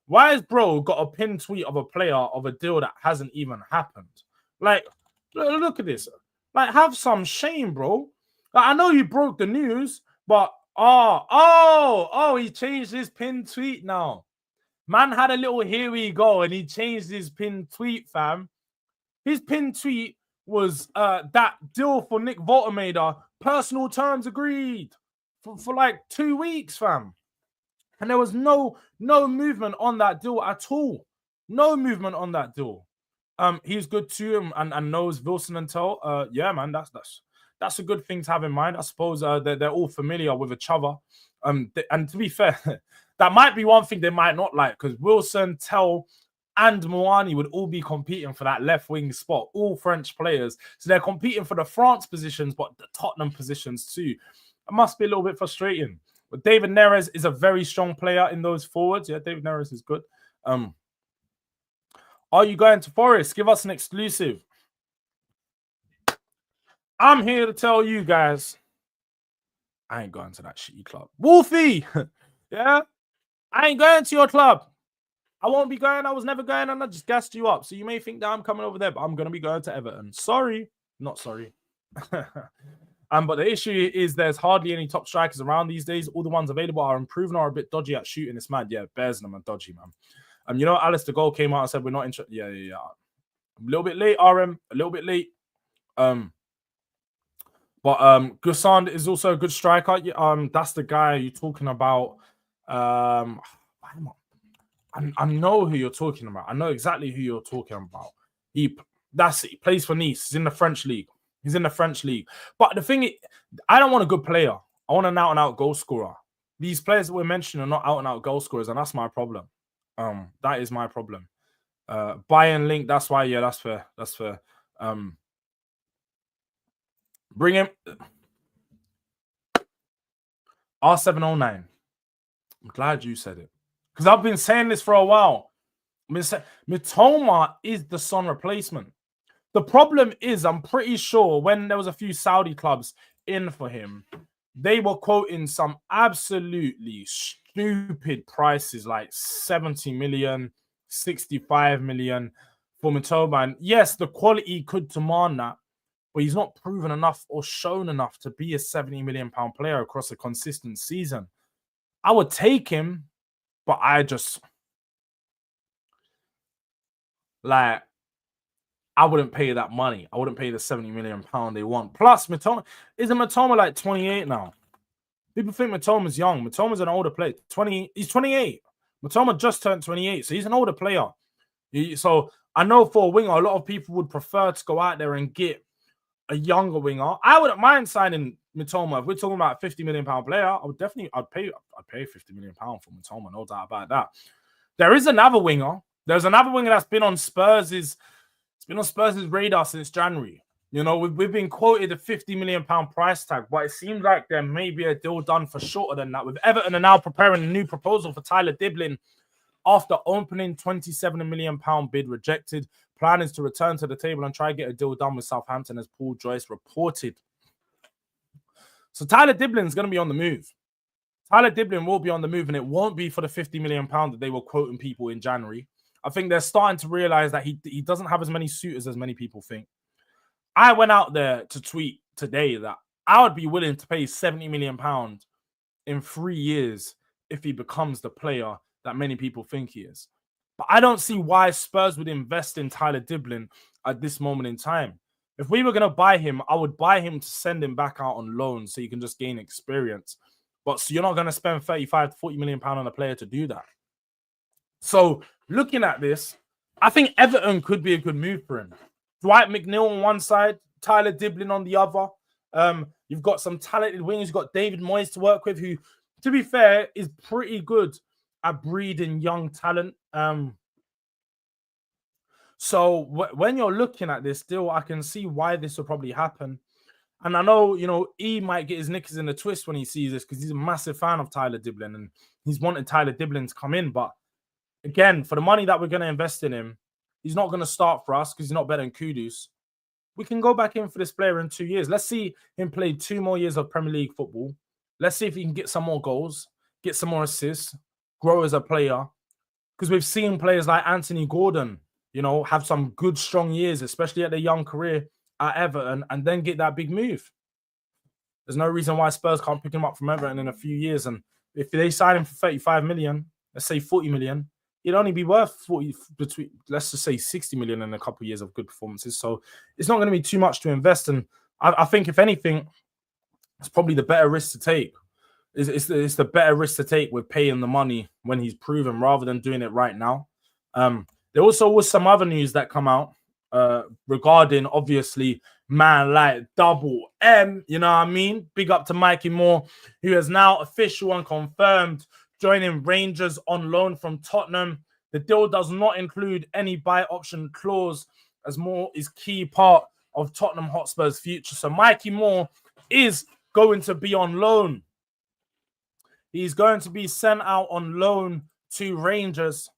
why has bro got a pinned tweet of a player of a deal that hasn't even happened? Like, look at this. Like, have some shame, bro. Like, I know you broke the news, but he changed his pinned tweet now. Man had a little here we go, and he changed his pinned tweet, fam. His pinned tweet was that deal for Nick Voltemeda, personal terms agreed for like 2 weeks, fam. And there was no movement on that deal at all. No movement on that deal. He's good too and knows Wilson and Tell. Yeah, man, that's a good thing to have in mind. I suppose they're all familiar with each other. And to be fair, that might be one thing they might not like, because Wilson, Tell, and Muani would all be competing for that left wing spot, all French players. So they're competing for the France positions, but the Tottenham positions too. It must be a little bit frustrating. But David Neres is a very strong player in those forwards. Yeah, David Neres is good. Are you going to Forest? Give us an exclusive. I'm here to tell you guys, I ain't going to that shitty club. Wolfie! Yeah? I ain't going to your club. I won't be going. I was never going, and I just gassed you up. So you may think that I'm coming over there, but I'm going to be going to Everton. Sorry. Not sorry. But the issue is there's hardly any top strikers around these days. All the ones available are improving or a bit dodgy at shooting. It's mad. Yeah, Bears and them are dodgy, man. You know, Alice de Gaulle came out and said we're not interested. Yeah. A little bit late, RM. A little bit late. But Gusand is also a good striker. That's the guy you're talking about. I know who you're talking about. I know exactly who you're talking about. He plays for Nice. He's in the French league. But the thing is, I don't want a good player. I want an out-and-out goal scorer. These players that we're mentioning are not out-and-out goal scorers, and that's my problem. That is my problem. Bayern link. That's why. Yeah, that's fair. Bring him. R709. I'm glad you said it, because I've been saying this for a while. Mitoma is the Son replacement. The problem is, I'm pretty sure when there was a few Saudi clubs in for him, they were quoting some absolutely stupid prices, like 70 million, 65 million for Mitoma. And yes, the quality could demand that, but he's not proven enough or shown enough to be a £70 million player across a consistent season. I would take him, but I wouldn't pay that money. I wouldn't pay the £70 million they want. Plus, isn't Mitoma like 28 now? People think Mitoma's young. Mitoma's an older player. He's 28. Mitoma just turned 28, so he's an older player. So I know for a winger, a lot of people would prefer to go out there and get a younger winger. I wouldn't mind signing Mitoma. If we're talking about a £50 million player, I'd pay £50 million for Mitoma, no doubt about that. There is another winger. There's another winger that's been on Spurs' radar since January. You know, we've been quoted a £50 million price tag, but it seems like there may be a deal done for shorter than that. With Everton are now preparing a new proposal for Tyler Diblin after opening £27 million bid rejected. Plan is to return to the table and try to get a deal done with Southampton, as Paul Joyce reported. So Tyler Diblin's going to be on the move. Tyler Diblin will be on the move, and it won't be for the £50 million that they were quoting people in January. I think they're starting to realize that he doesn't have as many suitors as many people think. I went out there to tweet today that I would be willing to pay £70 million in 3 years if he becomes the player that many people think he is. But I don't see why Spurs would invest in Tyler Diblin at this moment in time. If we were going to buy him, I would buy him to send him back out on loan so you can just gain experience. But so you're not going to spend 35 to 40 million pounds on a player to do that. So looking at this, I think Everton could be a good move for him. Dwight McNeil on one side, Tyler Diblin on the other. You've got some talented wingers. You've got David Moyes to work with, who, to be fair, is pretty good at breeding young talent. So when you're looking at this deal, I can see why this will probably happen. And I know, you know, he might get his knickers in the twist when he sees this because he's a massive fan of Tyler Diblin and he's wanted Tyler Diblin to come in. But again, for the money that we're going to invest in him, he's not going to start for us because he's not better than Kudus. We can go back in for this player in 2 years. Let's see him play 2 more years of Premier League football. Let's see if he can get some more goals, get some more assists, grow as a player. Because we've seen players like Anthony Gordon, you know, have some good, strong years, especially at their young career at Everton, and then get that big move. There's no reason why Spurs can't pick him up from Everton in a few years. And if they sign him for 35 million, let's say 40 million, he'd only be worth 40 between, let's just say 60 million in a couple of years of good performances. So it's not going to be too much to invest. And I think, if anything, it's probably the better risk to take. It's the better risk to take with paying the money when he's proven rather than doing it right now. There also was some other news that come out regarding, obviously, man like Double M, you know what I mean? Big up to Mikey Moore, who is now official and confirmed joining Rangers on loan from Tottenham. The deal does not include any buy option clause, as Moore is key part of Tottenham Hotspur's future. So Mikey Moore is going to be on loan. He's going to be sent out on loan to Rangers,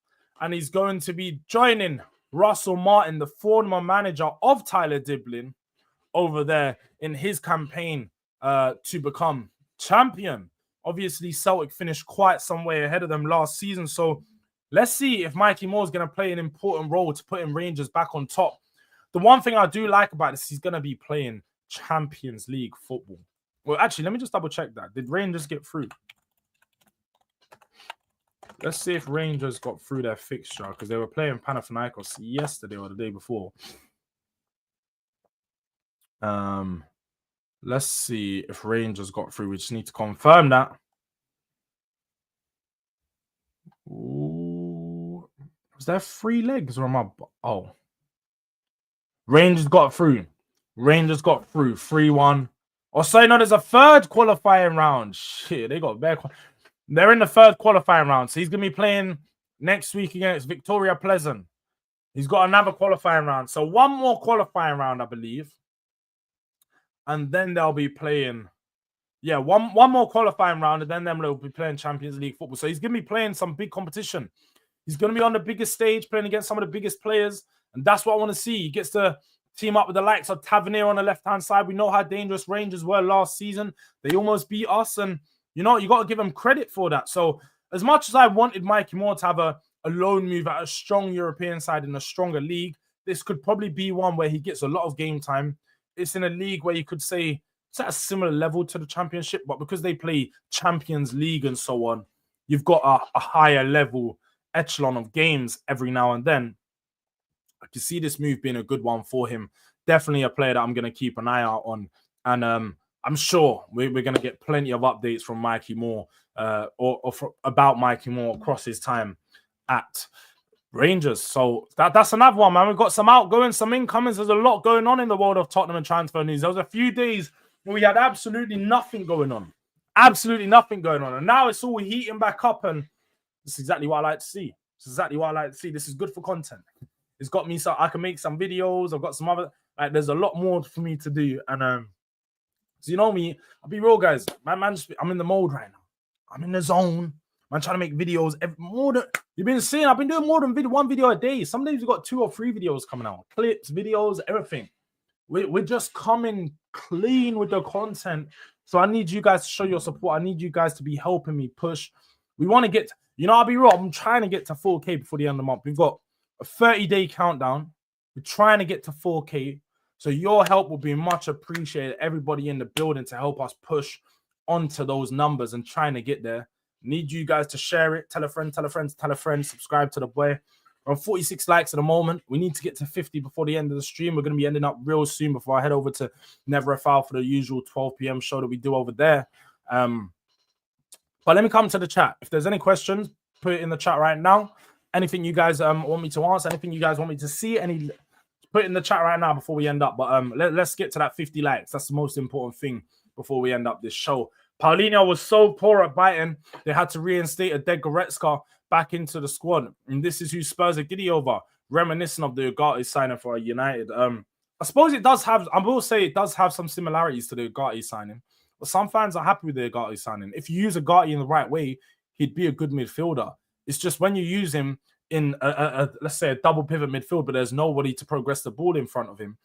and he's going to be joining Russell Martin, the former manager of Tyler Diblin, over there in his campaign to become champion. Obviously, Celtic finished quite some way ahead of them last season. So let's see if Mikey Moore is going to play an important role to putting Rangers back on top. The one thing I do like about this, he's going to be playing Champions League football. Well, actually, let me just double check that. Did Rangers get through? Let's see if Rangers got through their fixture, because they were playing Panathinaikos yesterday or the day before. Let's see if Rangers got through. We just need to confirm that. Ooh. Was there 3 legs or am I? Oh. Rangers got through. Rangers got through 3-1. Or so, no, there's a third qualifying round. Shit, they got better. They're in the third qualifying round. So he's going to be playing next week against Victoria Pleasant. He's got another qualifying round. So one more qualifying round, I believe. And then they'll be playing, one more qualifying round, and then they'll be playing Champions League football. So he's going to be playing some big competition. He's going to be on the biggest stage, playing against some of the biggest players. And that's what I want to see. He gets to team up with the likes of Tavernier on the left-hand side. We know how dangerous Rangers were last season. They almost beat us. And, you know, you got to give them credit for that. So as much as I wanted Mikey Moore to have a loan move at a strong European side in a stronger league, this could probably be one where he gets a lot of game time. It's in a league where you could say it's at a similar level to the Championship, but because they play Champions League and so on, you've got a higher level echelon of games every now and then. I can see this move being a good one for him. Definitely a player that I'm going to keep an eye out on. And I'm sure we're going to get plenty of updates from Mikey Moore about Mikey Moore across his time at Rangers. So that's another one, man. We've got some outgoings, some incomings. There's a lot going on in the world of Tottenham and transfer news. There was a few days where we had absolutely nothing going on. Absolutely nothing going on. And now it's all heating back up, and this is exactly what I like to see. This is exactly what I like to see. This is good for content. It's got me so I can make some videos. I've got some other Like, there's a lot more for me to do. And so you know me, I'll be real, guys. Man, I'm in the mode right now. I'm in the zone. I'm trying to make videos. More than you've been seeing, I've been doing more than one video a day. Some days we've got 2 or 3 videos coming out, clips, videos, everything. We're just coming clean with the content. So I need you guys to show your support. I need you guys to be helping me push. We want to get, I'll be real. I'm trying to get to 4K before the end of the month. We've got a 30-day countdown. We're trying to get to 4K. So your help will be much appreciated. Everybody in the building to help us push onto those numbers and trying to get there. Need you guys to share it. Tell a friend, tell a friend, tell a friend. Subscribe to the boy. We're on 46 likes at the moment. We need to get to 50 before the end of the stream. We're going to be ending up real soon before I head over to Never a Foul for the usual 12 p.m. show that we do over there. But let me come to the chat. If there's any questions, put it in the chat right now. Anything you guys want me to answer, anything you guys want me to see, put it in the chat right now before we end up. But let's get to that 50 likes. That's the most important thing before we end up this show. Palhinha was so poor at biting, they had to reinstate a dead Goretzka back into the squad. And this is who Spurs are giddy over, reminiscent of the Ugarte signing for United. I suppose it does have, I will say it does have some similarities to the Ugarte signing. But some fans are happy with the Ugarte signing. If you use Ugarte in the right way, he'd be a good midfielder. It's just when you use him in let's say a double pivot midfield, but there's nobody to progress the ball in front of him,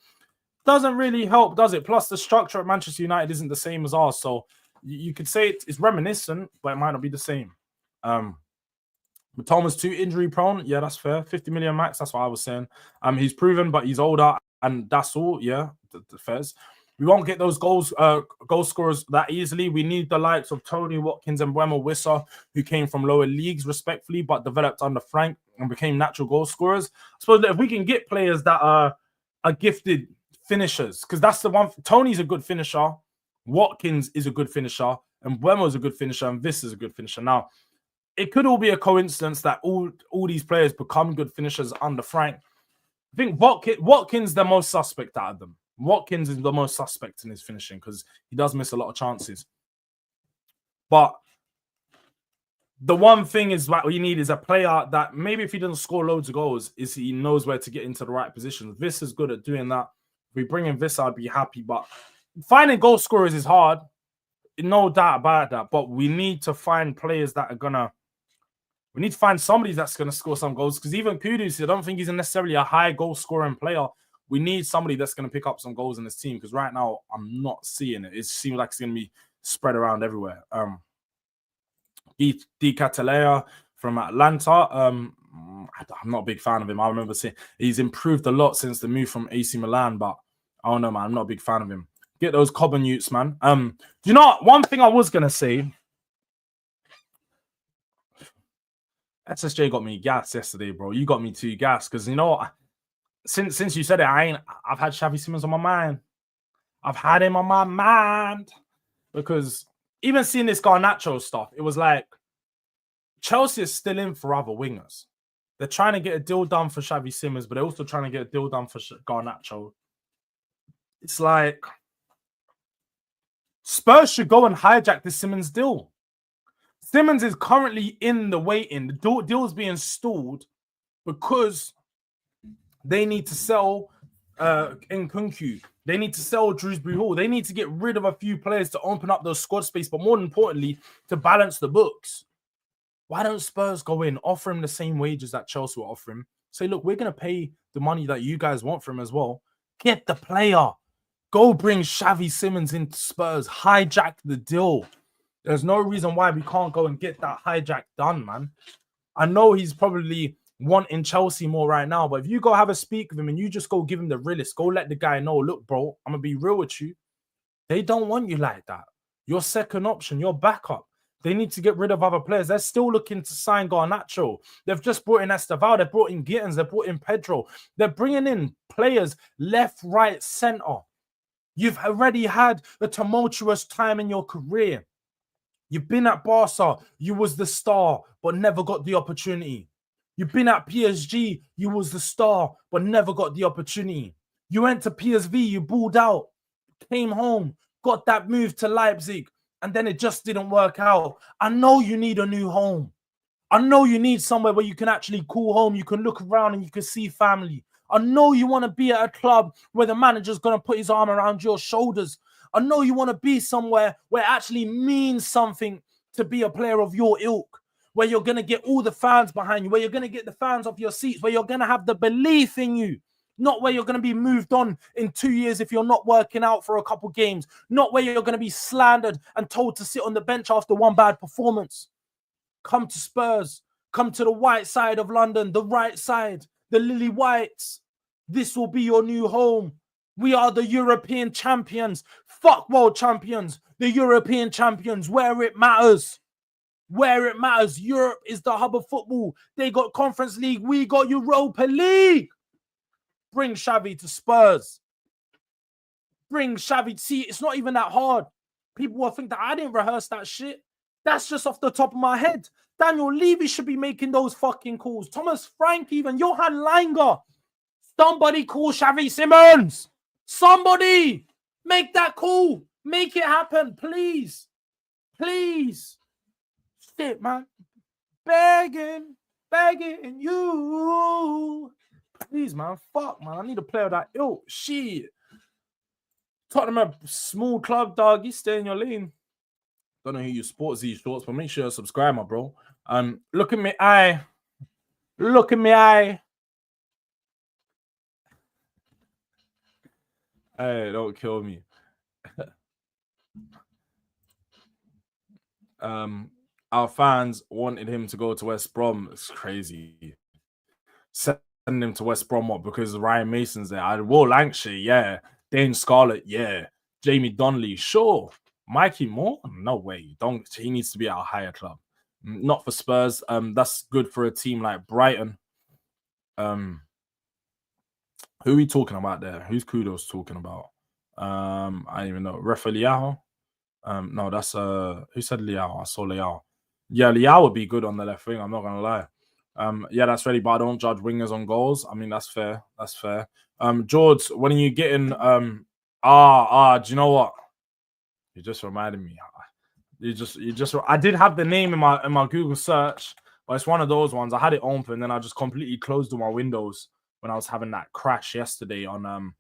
doesn't really help, does it? Plus the structure at Manchester United isn't the same as ours, so you could say it's reminiscent, but it might not be the same. Thomas too injury prone. Yeah, that's fair. 50 million max. That's what I was saying. He's proven, but he's older, and that's all. Yeah, the fairs. We won't get those goal scorers that easily. We need the likes of Tony, Watkins, and Bremer Wissa, who came from lower leagues, respectfully, but developed under Frank and became natural goal scorers. I suppose that if we can get players that are gifted finishers, because that's the one. Tony's a good finisher. Watkins is a good finisher, and Bremer is a good finisher, and Viss is a good finisher. Now, it could all be a coincidence that all these players become good finishers under Frank. I think Watkins the most suspect out of them. Watkins is the most suspect in his finishing because he does miss a lot of chances. But the one thing is what you need is a player that maybe if he doesn't score loads of goals, is he knows where to get into the right positions. Viss is good at doing that. If we bring in Viss, I'd be happy. But finding goal scorers is hard. No doubt about that. But we need to find players that are going to... We need to find somebody that's going to score some goals, because even Kudus, I don't think he's necessarily a high goal scoring player. We need somebody that's going to pick up some goals in this team, because right now I'm not seeing it. It seems like it's going to be spread around everywhere. Di Catalea from Atlanta. I'm not a big fan of him. I remember saying he's improved a lot since the move from AC Milan, but I don't know, man. I'm not a big fan of him. Get those Cobham Utes, man. You know what? One thing I was going to say, SSJ got me gas yesterday, bro. You got me too gas, because you know what? Since you said it, I've had Xavi Simons on my mind. I've had him on my mind, because even seeing this Garnacho stuff, it was like Chelsea is still in for other wingers. They're trying to get a deal done for Xavi Simons, but they're also trying to get a deal done for Garnacho. It's like Spurs should go and hijack this Simons deal. Simons is currently in the waiting. The deal is being stalled because they need to sell Nkunku. They need to sell Drewsbury Hall. They need to get rid of a few players to open up those squad space, but more importantly, to balance the books. Why don't Spurs go in, offer him the same wages that Chelsea will offer him? Say, look, we're going to pay the money that you guys want from him as well. Get the player. Go bring Xavi Simons into Spurs. Hijack the deal. There's no reason why we can't go and get that hijack done, man. I know he's probably wanting Chelsea more right now, but if you go have a speak with him and you just go give him the realest, go let the guy know, look, bro, I'm going to be real with you. They don't want you like that. Your second option, your backup. They need to get rid of other players. They're still looking to sign Garnacho. They've just brought in Esteval. They've brought in Gittins. They've brought in Pedro. They're bringing in players left, right, center. You've already had a tumultuous time in your career. You've been at Barca. You was the star, but never got the opportunity. You've been at PSG. You was the star, but never got the opportunity. You went to PSV. You balled out. Came home. Got that move to Leipzig. And then it just didn't work out. I know you need a new home. I know you need somewhere where you can actually call home. You can look around and you can see family. I know you want to be at a club where the manager's going to put his arm around your shoulders. I know you want to be somewhere where it actually means something to be a player of your ilk, where you're going to get all the fans behind you, where you're going to get the fans off your seats, where you're going to have the belief in you. Not where you're going to be moved on in 2 years if you're not working out for a couple games. Not where you're going to be slandered and told to sit on the bench after one bad performance. Come to Spurs. Come to the white side of London, the right side, the Lily Whites. This will be your new home. We are the European champions. Fuck world champions. The European champions, where it matters. Where it matters. Europe is the hub of football. They got Conference League. We got Europa League. Bring Xavi to Spurs. Bring Xavi. See, it's not even that hard. People will think that I didn't rehearse that shit. That's just off the top of my head. Daniel Levy should be making those fucking calls. Thomas Frank even. Johan Langer. Somebody call Xavi Simons. Somebody. Make that call. Make it happen. Please. Please. Shit, man. Begging you. Please, man. Fuck, man. I need a player of that ilk. Shit. Tottenham, a small club, dog. You stay in your lane. Don't know who you sports these shorts, but make sure you subscribe, my bro. Look at me eye. Look at me eye. Hey, don't kill me. Our fans wanted him to go to West Brom. It's crazy. Send him to West Brom, what? Because Ryan Mason's there. Will Lancashire, yeah. Dane Scarlett, yeah. Jamie Donnelly, sure. Mikey Moore? No way. He needs to be at a higher club. Not for Spurs. That's good for a team like Brighton. Who are we talking about there? Who's Kudos talking about? I don't even know. Refa Liao? No, that's who said Liao? I saw Liao. Yeah, Liao would be good on the left wing, I'm not gonna lie. Yeah, that's ready, but I don't judge wingers on goals. I mean, that's fair. That's fair. Jords, when are you getting do you know what? You just reminded me. I did have the name in my Google search, but it's one of those ones. I had it open, then I just completely closed all my windows when I was having that crash yesterday on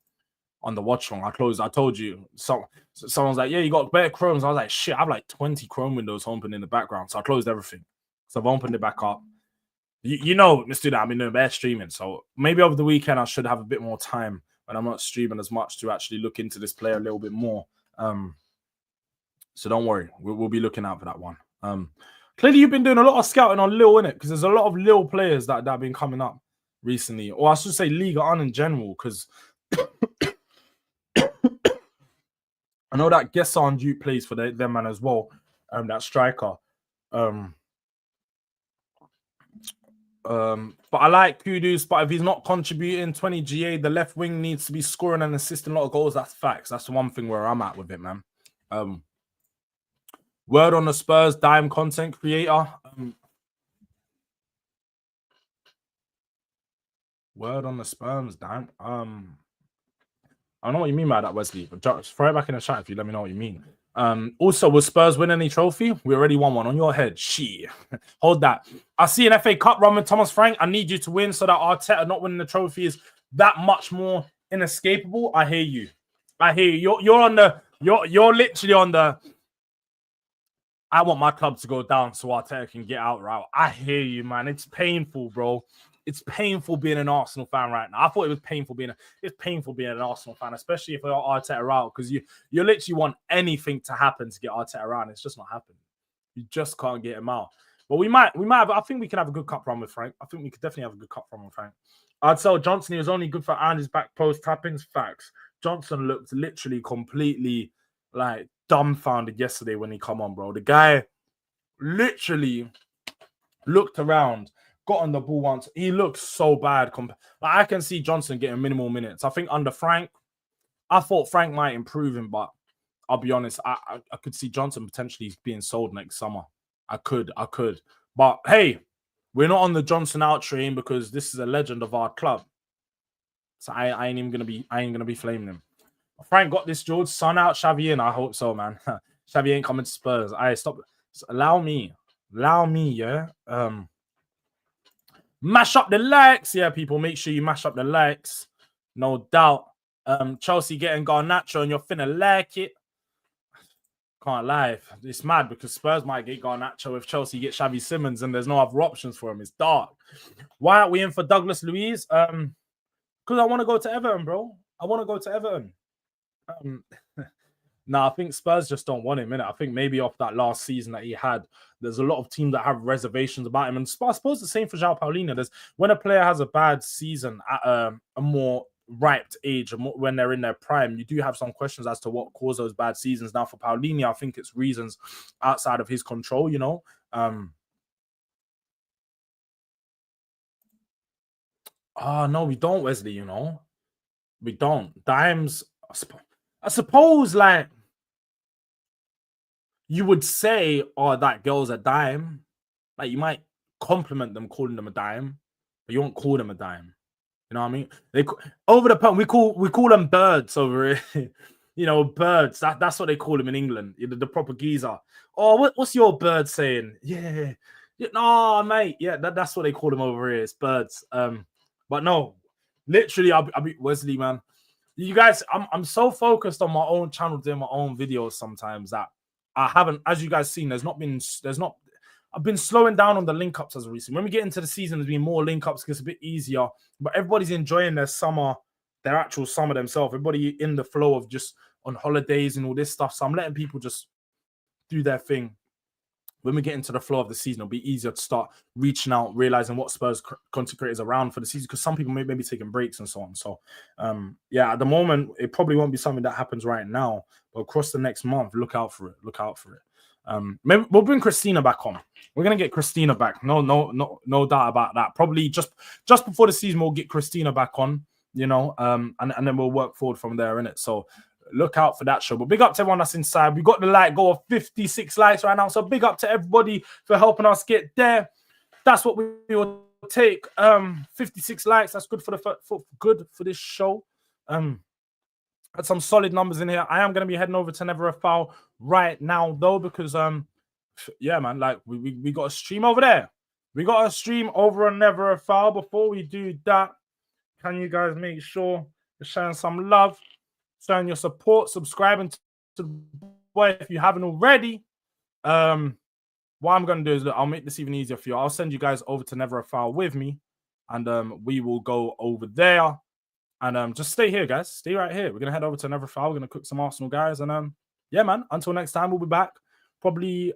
the watch long. I told you. Someone's like, yeah, you got better Chromes. I was like, shit, I have like 20 Chrome windows open in the background. So I closed everything. So I've opened it back up. You know, Mr. That I've been doing better streaming. So maybe over the weekend I should have a bit more time when I'm not streaming as much to actually look into this player a little bit more. So don't worry, we'll be looking out for that one. Clearly, you've been doing a lot of scouting on Lille, innit? Because there's a lot of Lille players that have been coming up recently, or I should say Liga 1 in general. Because I know that Gesson Duke plays for them man as well. That striker. But I like Kudus, but if he's not contributing 20 GA, the left wing needs to be scoring and assisting a lot of goals. That's facts. That's the one thing where I'm at with it, man. Word on the Spurs dime content creator. Word on the Spurs dime. I don't know what you mean by that, Wesley. But just throw it back in the chat if you let me know what you mean. Also, will Spurs win any trophy? We already won one. On your head. Shit. Hold that. I see an FA Cup run with Thomas Frank. I need you to win so that Arteta not winning the trophy is that much more inescapable. I hear you. I hear you. You're literally on the I want my club to go down so Arteta can get out route. I hear you, man. It's painful, bro. It's painful being an Arsenal fan right now. I thought it was painful being an Arsenal fan, especially if you're Arteta out, because you literally want anything to happen to get Arteta around. It's just not happening. You just can't get him out. But we might have. I think we can have a good cup run with Frank. I think we could definitely have a good cup run with Frank. I'd say Johnson, he was only good for Andy's back post tappings. Facts. Johnson looked literally completely like dumbfounded yesterday when he come on, bro. The guy literally looked around, got on the ball once. He looked so bad. I can see Johnson getting minimal minutes. I think under Frank, I thought Frank might improve him, but I'll be honest, I could see Johnson potentially being sold next summer. I could. But hey, we're not on the Johnson out train because this is a legend of our club. So I ain't gonna be flaming him. Frank got this Jords, son out, Xavi in. I hope so, man. Xavi ain't coming to Spurs. Stop. Allow me, yeah. Mash up the likes. Yeah, people, make sure you mash up the likes. No doubt. Chelsea getting Garnacho and you're finna like it. Can't lie. It's mad because Spurs might get Garnacho if Chelsea get Xavi Simons and there's no other options for him. It's dark. Why aren't we in for Douglas Luiz? Because I want to go to Everton, bro. I want to go to Everton. I think Spurs just don't want him, innit? I think maybe off that last season that he had, there's a lot of teams that have reservations about him. And I suppose the same for João Palhinha. There's when a player has a bad season at a more ripe age, when they're in their prime, you do have some questions as to what caused those bad seasons. Now, for Palhinha, I think it's reasons outside of his control, you know. No, we don't, Wesley, you know. We don't. Dimes, I suppose, like, you would say, oh, that girl's a dime. Like, you might compliment them calling them a dime, but you won't call them a dime. You know what I mean? They over the pump, we call them birds over here. You know, birds. That's what they call them in England. The proper geezer. Oh, what's your bird saying? Yeah. No, mate. Yeah, that's what they call them over here. It's birds. But no, literally, I'll be Wesley, man. You guys, I'm so focused on my own channel doing my own videos sometimes that I haven't, as you guys seen, I've been slowing down on the link ups as of recent. When we get into the season, there's been more link ups because it's a bit easier. But everybody's enjoying their actual summer themselves. Everybody in the flow of just on holidays and all this stuff. So I'm letting people just do their thing. When we get into the flow of the season, it'll be easier to start reaching out, realizing what Spurs content creators are around for the season, because some people may be taking breaks and so on. So, yeah, at the moment, it probably won't be something that happens right now, but across the next month, look out for it. Look out for it. Maybe we'll bring Christina back on. We're gonna get Christina back. No doubt about that. Probably just before the season, we'll get Christina back on. You know, and then we'll work forward from there, innit? So look out for that show. But big up to everyone that's inside. We got the like goal of 56 likes right now. So big up to everybody for helping us get there. That's what we will take. 56 likes. That's good for good for this show. Had some solid numbers in here. I am going to be heading over to Never a Foul right now, though, because yeah, man, like we got a stream over there. We got a stream over on Never a Foul. Before we do that, can you guys make sure you're showing some love, showing your support, subscribing to the boy if you haven't already. What I'm going to do is, look, I'll make this even easier for you. I'll send you guys over to Never a Foul with me, and we will go over there. And just stay here, guys. Stay right here. We're going to head over to Never a Foul. We're going to cook some Arsenal guys. And yeah, man, until next time, we'll be back. Probably,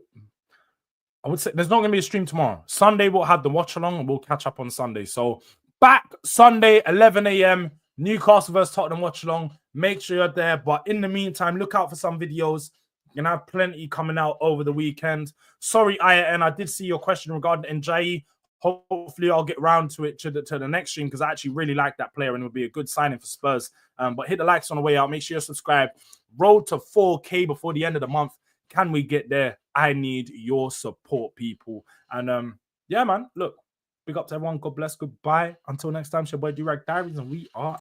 I would say, there's not going to be a stream tomorrow. Sunday, we'll have the watch along and we'll catch up on Sunday. So back Sunday, 11 a.m., Newcastle versus Tottenham watch along. Make sure you're there. But in the meantime, look out for some videos. You're going to have plenty coming out over the weekend. Sorry, IAN, I did see your question regarding Njayi. Hopefully, I'll get round to it to the next stream because I actually really like that player and it would be a good signing for Spurs. But hit the likes on the way out. Make sure you're subscribed. Road to 4K before the end of the month. Can we get there? I need your support, people. And yeah, man, look, big up to everyone. God bless. Goodbye. Until next time, it's your boy Durag Diaries, and we are